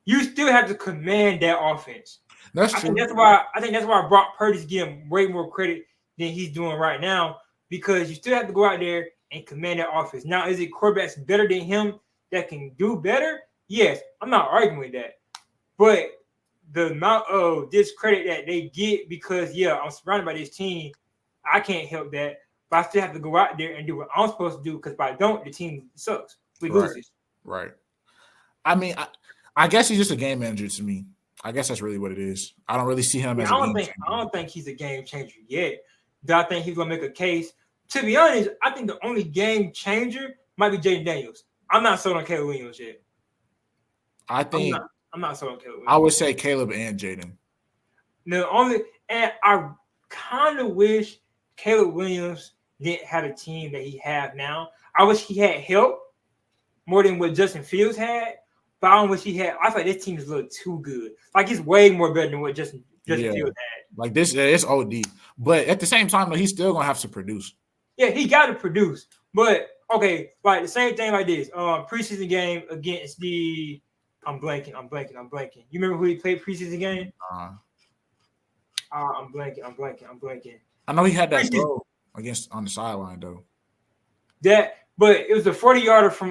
you still have to command that offense. That's true. I think that's why Brock Purdy's getting way more credit than he's doing right now, because you still have to go out there and command that offense. Now, is it quarterbacks better than him that can do better? Yes, I'm not arguing with that. But the amount of discredit that they get because, I'm surrounded by this team, I can't help that. But I still have to go out there and do what I'm supposed to do, because if I don't, the team sucks. We lose. Right. I mean, I guess he's just a game manager to me. I guess that's really what it is. I don't really see him as a game changer. I don't think he's a game changer yet. Do I think he's going to make a case? To be honest, I think the only game changer might be Jaden Daniels. I'm not sold on Caleb Williams yet. I'm not sold on Caleb Williams. I would say Caleb and Jaden. And I kind of wish Caleb Williams didn't have a team that he have now. I wish he had help more than what Justin Fields had. But I don't wish he had. I thought this team is a little too good. Like, it's way more better than what Justin Fields had. Like, this, it's OD. But at the same time, though, he's still gonna have to produce. Yeah, he got to produce. But okay, like the same thing like this. Preseason game against the. I'm blanking. You remember who he played preseason game? I'm blanking. I know he had that throw on the sideline though. But it was a 40-yarder from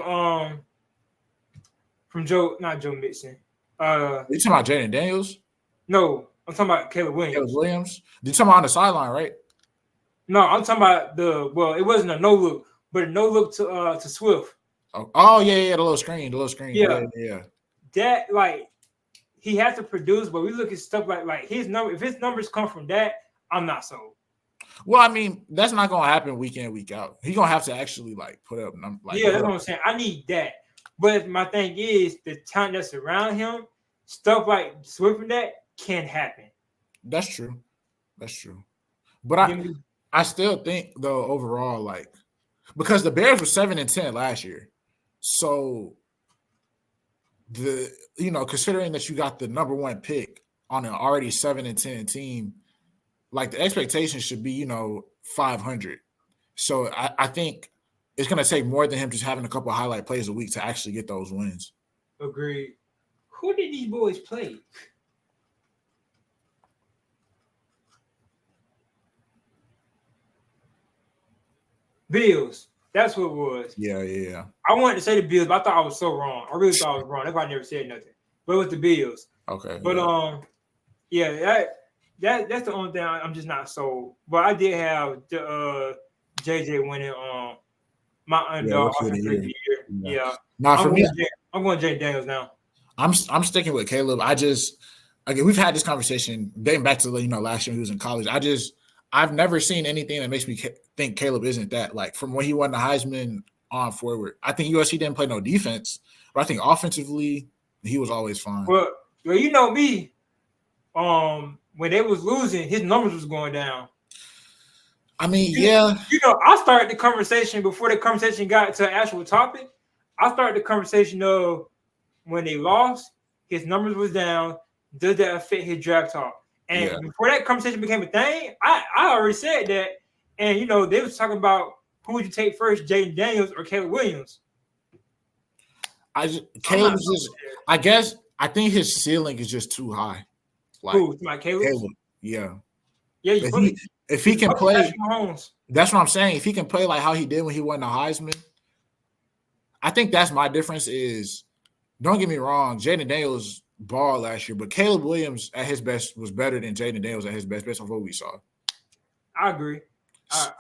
not Joe Mixon. You talking about Jaden Daniels? No, I'm talking about Caleb Williams. You talking about on the sideline, right? No, I'm talking about it wasn't a no look, but a no look to Swift. Oh yeah, the little screen. Yeah. That, like, he has to produce, but we look at stuff like his number. If his numbers come from that, I'm not sold. Well, I mean, that's not gonna happen week in, week out. He's gonna have to actually put up numbers. That's what I'm saying. I need that. But my thing is, the talent that's around him, stuff like Swift and that can happen. That's true. But I still think though overall, because the Bears were 7-10 last year, so considering that you got the number one pick on an already 7-10 team, like the expectation should be, 500. So I think it's going to take more than him just having a couple of highlight plays a week to actually get those wins. Agreed. Who did these boys play? Bills. That's what it was. Yeah. I wanted to say the Bills, but I thought I was so wrong. I really thought I was wrong. That's why I never said nothing. But it was the Bills. Okay. But that's the only thing I'm just not sold. But I did have the JJ winning my underdog of the year. Yeah. Now for me, I'm going Jay Daniels now. I'm sticking with Caleb. We've had this conversation dating back to last year when he was in college. I've never seen anything that makes me think Caleb isn't that. Like from when he won the Heisman on forward, I think USC didn't play no defense, but I think offensively he was always fine. Well, you know me. When they was losing, his numbers was going down. I mean, yeah. I started the conversation before the conversation got to an actual topic. I started the conversation of when they lost, his numbers was down. Does that affect his draft talk? And before that conversation became a thing, I already said that. And they was talking about who would you take first, Jaden Daniels or Caleb Williams? I think his ceiling is just too high. Who? My Caleb? Yeah. Yeah, if he can play, that's what I'm saying. If he can play like how he did when he won the Heisman, I think that's my difference is, don't get me wrong, Jaden Daniels ball last year, but Caleb Williams at his best was better than Jaden Daniels at his best based on what we saw. I agree. I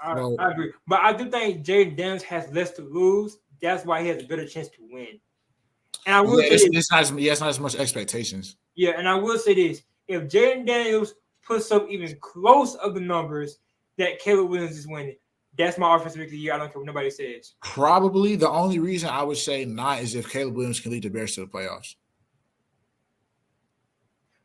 agree. But I do think Jaden Daniels has less to lose. That's why he has a better chance to win. And I will say it's not as much expectations. Yeah, and I will say this. If Jaden Daniels puts up even close of the numbers that Caleb Williams is winning, that's my offensive rookie of the year. I don't care what nobody says. Probably the only reason I would say not is if Caleb Williams can lead the Bears to the playoffs.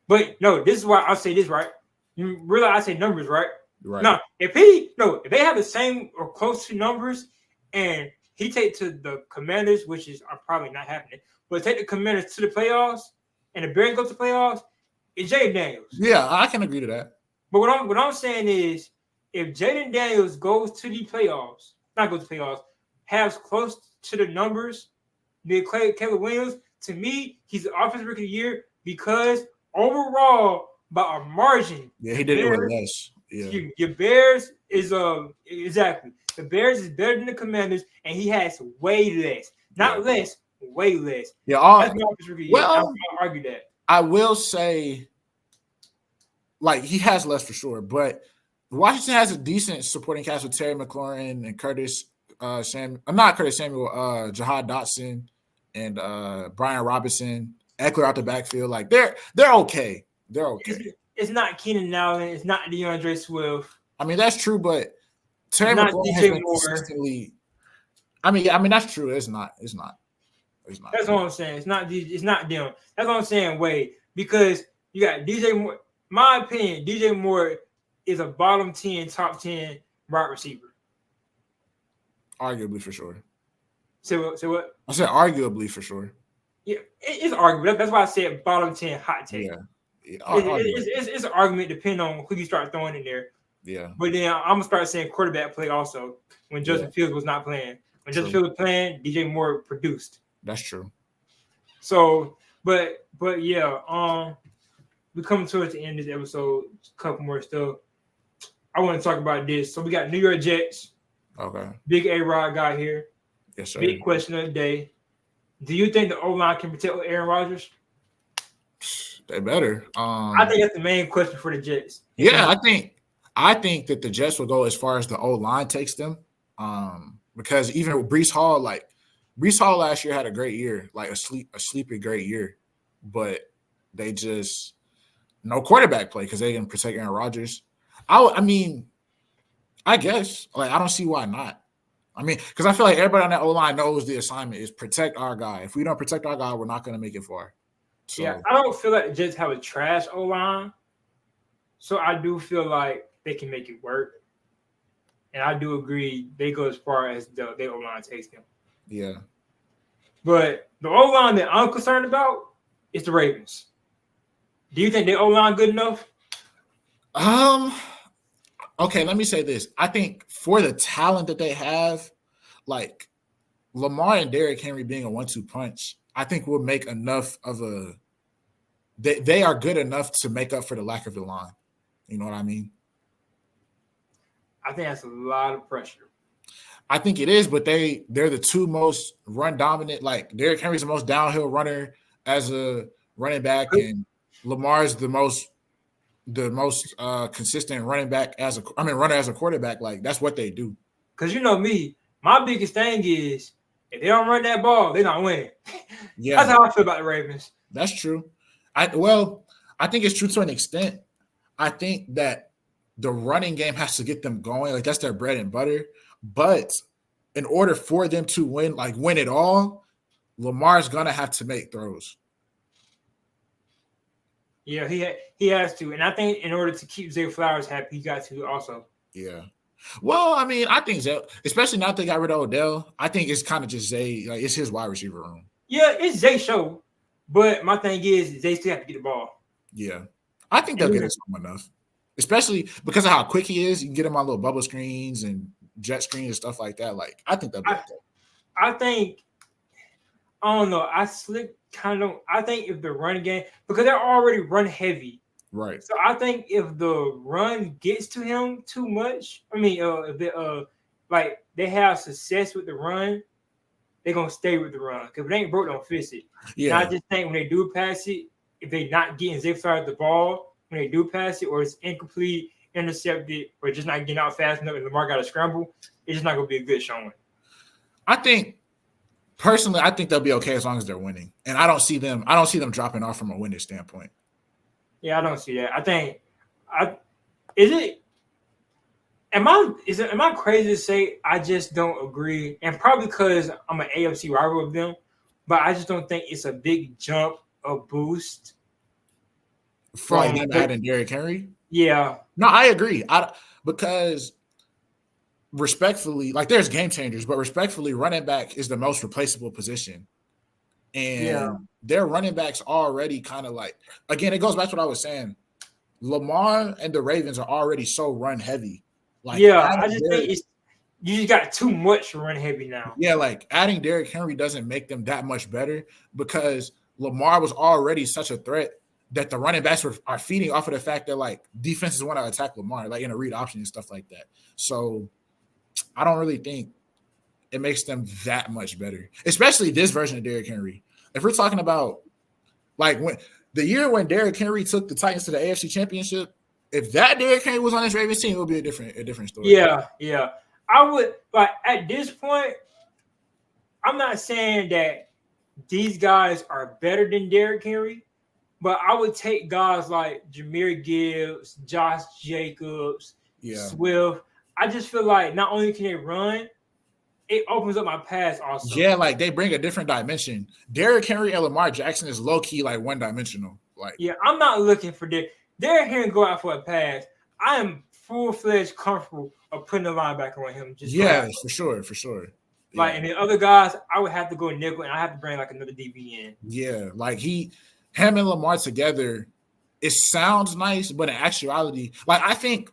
But no, this is why I say this, right? You realize I say numbers, right? Right. Now, if they have the same or close to numbers, and he take to the Commanders, which is probably not happening, but take the Commanders to the playoffs, and the Bears go to the playoffs, it's Jaden Daniels. Yeah, I can agree to that. But what I'm saying is, if Jaden Daniels goes to the playoffs, has close to the numbers than Caleb Williams, to me, he's the offensive rookie of the year because overall, by a margin, he did it with less. Yeah, your Bears is exactly. The Bears is better than the Commanders, and he has way less, not less, way less. Yeah, that's my offensive rookie of the year. I'll argue that. I will say, like, he has less for sure, but Washington has a decent supporting cast with Terry McLaurin and Jahad Dotson and Brian Robinson, Eckler out the backfield. Like, they're okay. They're okay. It's not Keenan Allen. It's not DeAndre Swift. I mean, that's true, but Terry McLaurin has been consistently. I mean, that's true. It's not. That's what I'm saying. It's not them. That's what I'm saying, Wade. Because you got DJ Moore. My opinion, DJ Moore is a bottom 10, top 10 wide receiver. Arguably for sure. Say what? I said arguably for sure. Yeah, it's arguable. That's why I said bottom 10 hot take. Yeah. It's an argument depending on who you start throwing in there. Yeah. But then I'm gonna start saying quarterback play also when Justin Fields was not playing. When Justin Fields was playing, DJ Moore produced. That's true. So, but yeah, we coming towards the end of this episode. A couple more stuff. I want to talk about this. So we got New York Jets. Okay. Big A-Rod guy here. Yes, sir. Big question of the day. Do you think the O-line can protect Aaron Rodgers? They better. I think that's the main question for the Jets. Yeah, I think that the Jets will go as far as the O-line takes them. Because even with Breece Hall last year had a great year, like a sleepy great year, but they just no quarterback play because they didn't protect Aaron Rodgers. I mean, I guess like I don't see why not. I mean, because I feel like everybody on that O-line knows the assignment is protect our guy. If we don't protect our guy, we're not going to make it far. So, yeah, I don't feel like the Jets have a trash O-line, so I do feel like they can make it work. And I do agree they go as far as their O-line takes them. Yeah. But the O-line that I'm concerned about is the Ravens. Do you think their O-line good enough? Okay, let me say this. I think for the talent that they have, like Lamar and Derrick Henry being a 1-2 punch, I think will make enough of a. They are good enough to make up for the lack of the line. You know what I mean? I think that's a lot of pressure. I think it is, but they're the two most run dominant. Like Derrick Henry's the most downhill runner as a running back, and Lamar's the most consistent running back runner as a quarterback. Like that's what they do. Because you know me, my biggest thing is if they don't run that ball, they're not winning. Yeah, that's how I feel about the Ravens. That's true. I think it's true to an extent. I think that the running game has to get them going. Like that's their bread and butter. But in order for them to win it all, Lamar's gonna have to make throws. Yeah, he has to, and I think in order to keep Zay Flowers happy, he got to also. Yeah. Well, I mean, I think Zay, especially now that they got rid of Odell, I think it's kind of just Zay. Like it's his wide receiver room. Yeah, it's Zay's show, but my thing is Zay still have to get the ball. Yeah, I think they'll get it soon enough, especially because of how quick he is. You can get him on little bubble screens and jet screens and stuff like that. Like I think they'll be okay. I think I don't know. I think if the running game, because they're already run heavy, right? So I think if the run gets to him too much, if they have success with the run, they're gonna stay with the run. Because if it ain't broke, don't fix it. Yeah. And I just think when they do pass it, if they're not getting Zay Flowers the ball, when they do pass it, or it's incomplete, intercepted, or just not getting out fast enough, and Lamar got to scramble, it's just not gonna be a good showing. Personally, I think they'll be okay as long as they're winning, and I don't see them dropping off from a winning standpoint. Yeah, I don't see that. Am I crazy to say I just don't agree? And probably because I'm an AFC rival of them, but I just don't think it's a big jump, a boost from them adding Derrick Henry. Yeah. No, I agree. Because respectfully, like there's game changers, but respectfully, running back is the most replaceable position. And their running backs already kind of like, again, it goes back to what I was saying. Lamar and the Ravens are already so run heavy. Like, I just think you just got too much run heavy now. Yeah, like adding Derrick Henry doesn't make them that much better because Lamar was already such a threat that the running backs are feeding off of the fact that like defenses want to attack Lamar, like in a read option and stuff like that. So I don't really think it makes them that much better, especially this version of Derrick Henry. If we're talking about like when the year when Derrick Henry took the Titans to the AFC Championship, if that Derrick Henry was on this Ravens team, it would be a different story. Yeah. I would, like at this point, I'm not saying that these guys are better than Derrick Henry, but I would take guys like Jahmyr Gibbs, Josh Jacobs, Swift. I just feel like not only can they run, it opens up my pass also. Yeah, like they bring a different dimension. Derrick Henry and Lamar Jackson is low-key like one-dimensional. Like, yeah, I'm not looking for Derrick Henry to go out for a pass. I am full-fledged comfortable of putting the linebacker on him. For sure. Like, and the other guys, I would have to go nickel, and I have to bring like another DB in. Yeah, like him and Lamar together, it sounds nice, but in actuality, like I think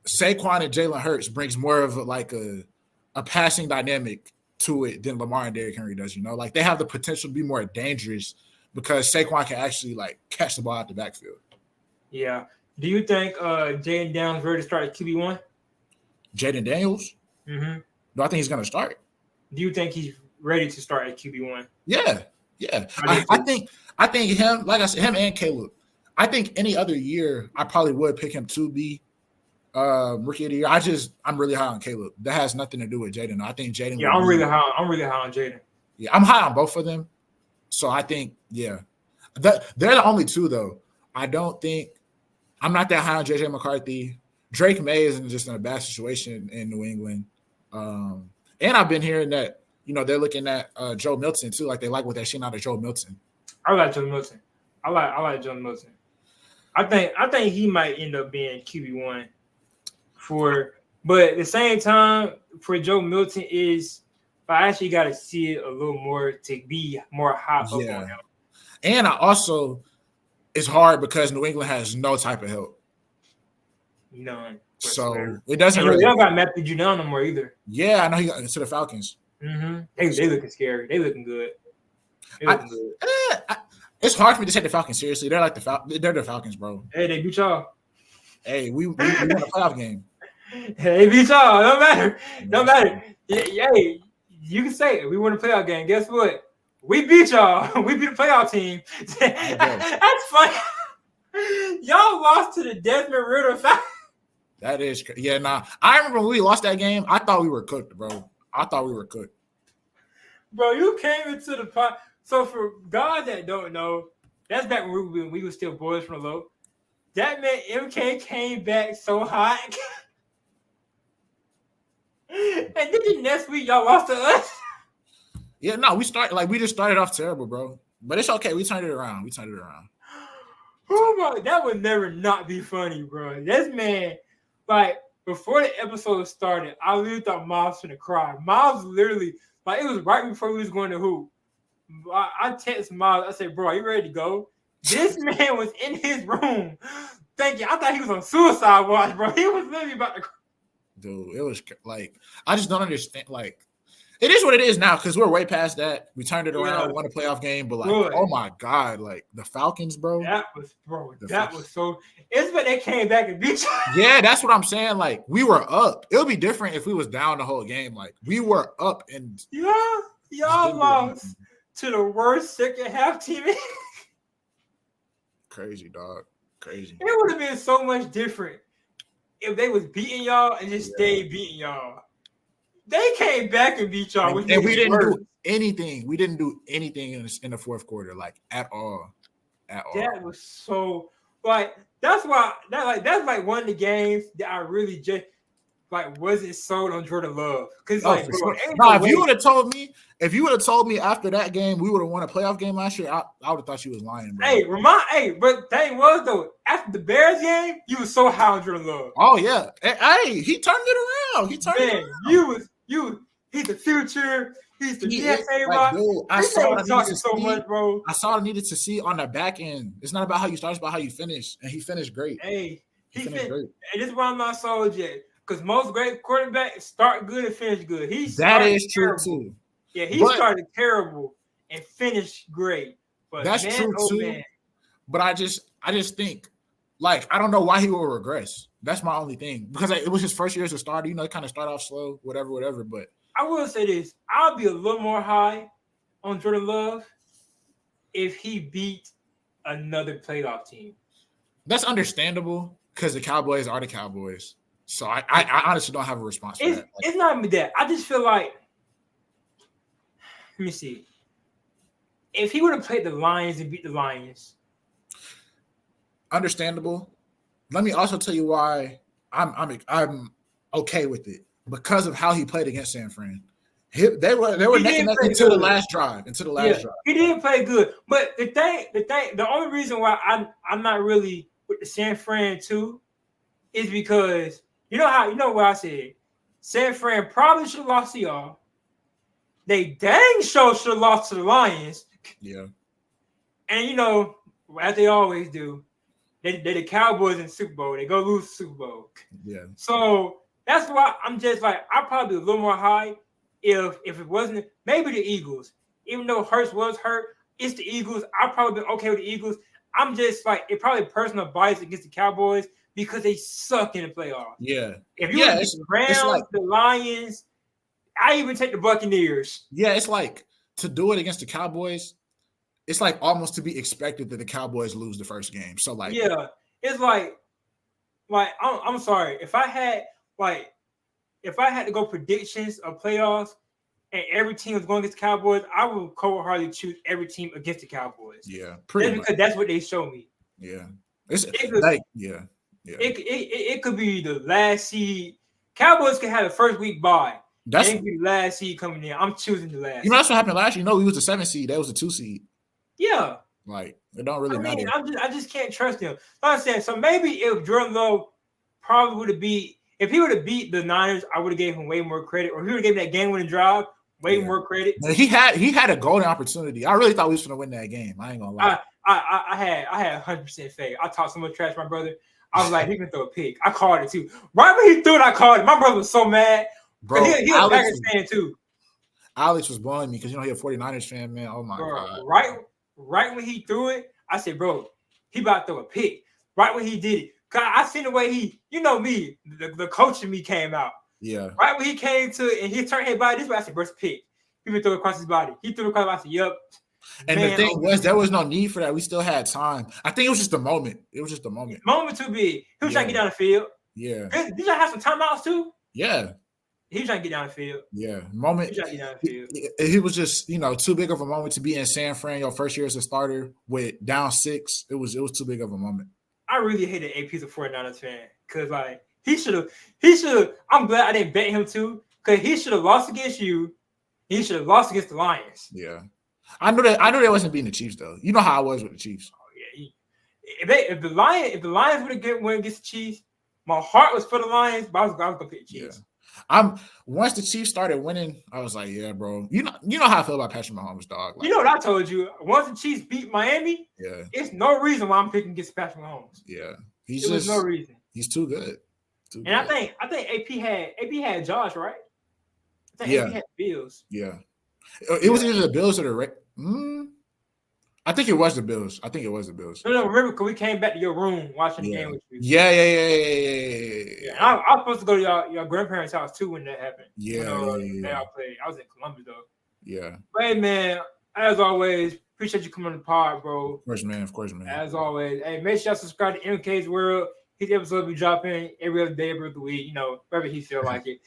Saquon and Jalen Hurts brings more of a passing dynamic to it than Lamar and Derrick Henry does. You know, like they have the potential to be more dangerous because Saquon can actually like catch the ball out the backfield. Yeah. Do you think Jaden Daniels ready to start at QB1? Jaden Daniels? Mm-hmm. Do I think he's going to start? Do you think he's ready to start at QB1? Yeah. I think him, like I said, him and Caleb. I think any other year I probably would pick him to be rookie of the year. I'm really high on Caleb. That has nothing to do with Jaden. I think Jaden. Yeah, I'm really high on Jaden. Yeah, I'm high on both of them. So I think, that they're the only two though. I'm not that high on JJ McCarthy. Drake May is just in a bad situation in New England. And I've been hearing that, they're looking at Joe Milton too. Like they like what they're seeing out of Joe Milton. I like Joe Milton. I like Joe Milton. I think he might end up being QB1 but at the same time for Joe Milton I actually got to see it a little more to be more hot up on him. And I also it's hard because New England has no type of help. None. So it doesn't really. really. They don't got Matthew Judon no more either. Yeah, I know he got into the Falcons. Mm-hmm. They looking scary. They looking good. It's hard for me to take the Falcons seriously. They're like they're the Falcons, bro. Hey, they beat y'all. Hey, we won a playoff game. Hey, beat y'all. Don't matter. Don't matter. Hey, you can say it. We won a playoff game. Guess what? We beat y'all. We beat the playoff team. That's funny. Y'all lost to the Desmond Ritter Falcons. That is, yeah, nah. I remember when we lost that game, I thought we were cooked, bro. I thought we were cooked. Bro, you came into the pot. So for guys that don't know, that's back when we were still boys from the low. That man MK came back so hot. And then the next week y'all lost to us. Yeah, no, we just started off terrible, bro. But it's okay. We turned it around. Oh my, that would never not be funny, bro. This man, like, before the episode started, I literally thought Miles was gonna cry. Miles literally, like, it was right before we was going to hoop. I texted Miles. I said, "Bro, are you ready to go?" This man was in his room thinking. I thought he was on suicide watch, bro. He was literally about to cry. Dude, it was like, I just don't understand. Like, it is what it is now because we're way past that. We turned it around, won a playoff game, but like, oh my god, like the Falcons, bro. That was so. It's when they came back and beat you. Yeah, that's what I'm saying. Like, we were up. It would be different if we was down the whole game. Like, we were up and y'all lost to the worst second half team. Crazy, dog. Crazy. It would have been so much different if they was beating y'all and just stayed beating y'all. They came back and beat y'all. And we didn't do anything. We didn't do anything in the fourth quarter, like at all. That was so like that's like one of the games that I really just like wasn't sold on Jordan Love. Because if you would have told me after that game we would have won a playoff game last year, I would have thought you was lying, bro. But the thing was though, after the Bears game, you was so high on Jordan Love. Oh yeah. Hey, he turned it around. He's the future. He's the DFA like, dude, I saw talking so much, bro. I saw I needed to see on the back end. It's not about how you start, it's about how you finish. And he finished great. Hey, he finished great. And this is why I'm not sold yet. Because most great quarterbacks start good and finish good. That is true too. Yeah, started terrible and finished great. But that's true too. Man. But I just think, like, I don't know why he will regress. That's my only thing. Because it was his first year as a starter. You know, kind of start off slow, whatever. But I will say this. I'll be a little more high on Jordan Love if he beat another playoff team. That's understandable because the Cowboys are the Cowboys. So I honestly don't have a response for that. It's not even that. I just feel like, let me see. If he would have played the Lions and beat the Lions. Understandable. Let me also tell you why I'm okay with it. Because of how he played against San Fran. They were neck and neck until the last drive. He didn't play good. But the only reason why I'm not really with the San Fran too is because you know what I said. San Fran probably should have lost to y'all. They dang sure should have lost to the Lions. Yeah. And as they always do, they're the Cowboys in the Super Bowl. They go lose the Super Bowl. Yeah. So that's why I'm just like, I'd probably be a little more high if it wasn't maybe the Eagles. Even though Hurts was hurt, it's the Eagles. I'd probably be okay with the Eagles. I'm just like, it probably personal bias against the Cowboys because they suck in the playoffs. Yeah. If you look at the Rams, the Lions, I even take the Buccaneers. Yeah, it's like to do it against the Cowboys, it's like almost to be expected that the Cowboys lose the first game. So like, yeah, it's like I'm sorry. If I had to go predictions of playoffs and every team was going against the Cowboys, I would cold-heartedly choose every team against the Cowboys. Yeah, pretty much. Because that's what they show me. Yeah. It could be the last seed. Cowboys could have the first week bye. That could be the last seed coming in. I'm choosing the last. That's what happened last year. We was the 7th seed. That was the 2 seed. Yeah. Like, it don't really matter. I just can't trust him. Like I said, so maybe if Jordan Love probably would have beat, if he would have beat the Niners, I would have gave him way more credit. Or if he would have gave that game-winning drive, way more credit. He had a golden opportunity. I really thought we was going to win that game. I ain't going to lie. I had 100% faith. I talked so much trash to my brother. I was like, he can throw a pick. I called it too. Right when he threw it, I called it. My brother was so mad. Bro, he a Packers fan too. Alex was blowing me because he a 49ers fan, man. Oh my God. Right when he threw it, I said, bro, he about to throw a pick. Right when he did it. Cause I seen the way me, the coach in me came out. Yeah. Right when he came to it and he turned his body this way, I said, bro, it's a pick. He been throw it across his body. He threw it across. I said, yep. And man, the thing was, there was no need for that. We still had time. I think it was just the moment. It was just the moment. Moment too big. He was trying to get down the field. Yeah. Did you have some timeouts too? Yeah. He was trying to get down the field. Yeah. Moment. He was trying to get down the field. He was just, too big of a moment to be in San Fran your first year as a starter with down 6. It was too big of a moment. I really hated AP's a 49ers fan because he should have. I'm glad I didn't bet him too because he should have lost against you. He should have lost against the Lions. Yeah. I knew they wasn't beating the Chiefs though. You know how I was with the Chiefs. Oh yeah. If the Lions would have won against the Chiefs, my heart was for the Lions, but I was gonna pick the Chiefs. Yeah. Once the Chiefs started winning, I was like, yeah, bro. You know how I feel about Patrick Mahomes, dog. You know what I told you? Once the Chiefs beat Miami, it's no reason why I'm picking against Patrick Mahomes. Yeah. There's no reason. He's too good. I think AP had Josh, right? I think AP had Bills. Yeah. It was either the Bills or the I think it was the Bills. No, remember, because we came back to your room watching the game with you. Yeah. And I was supposed to go to your grandparents' house too when that happened. Yeah. I played. I was in Columbus though. Yeah. But hey, man, as always, appreciate you coming on the pod, bro. Of course, man. As always, hey, make sure y'all subscribe to MK's World. His episodes be dropping every other day, every other week. Wherever he feel like it.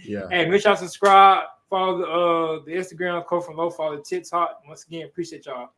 Yeah. Hey, make sure y'all subscribe. Follow the Instagram, Co From The Loh. Follow the TikTok. Once again, appreciate y'all.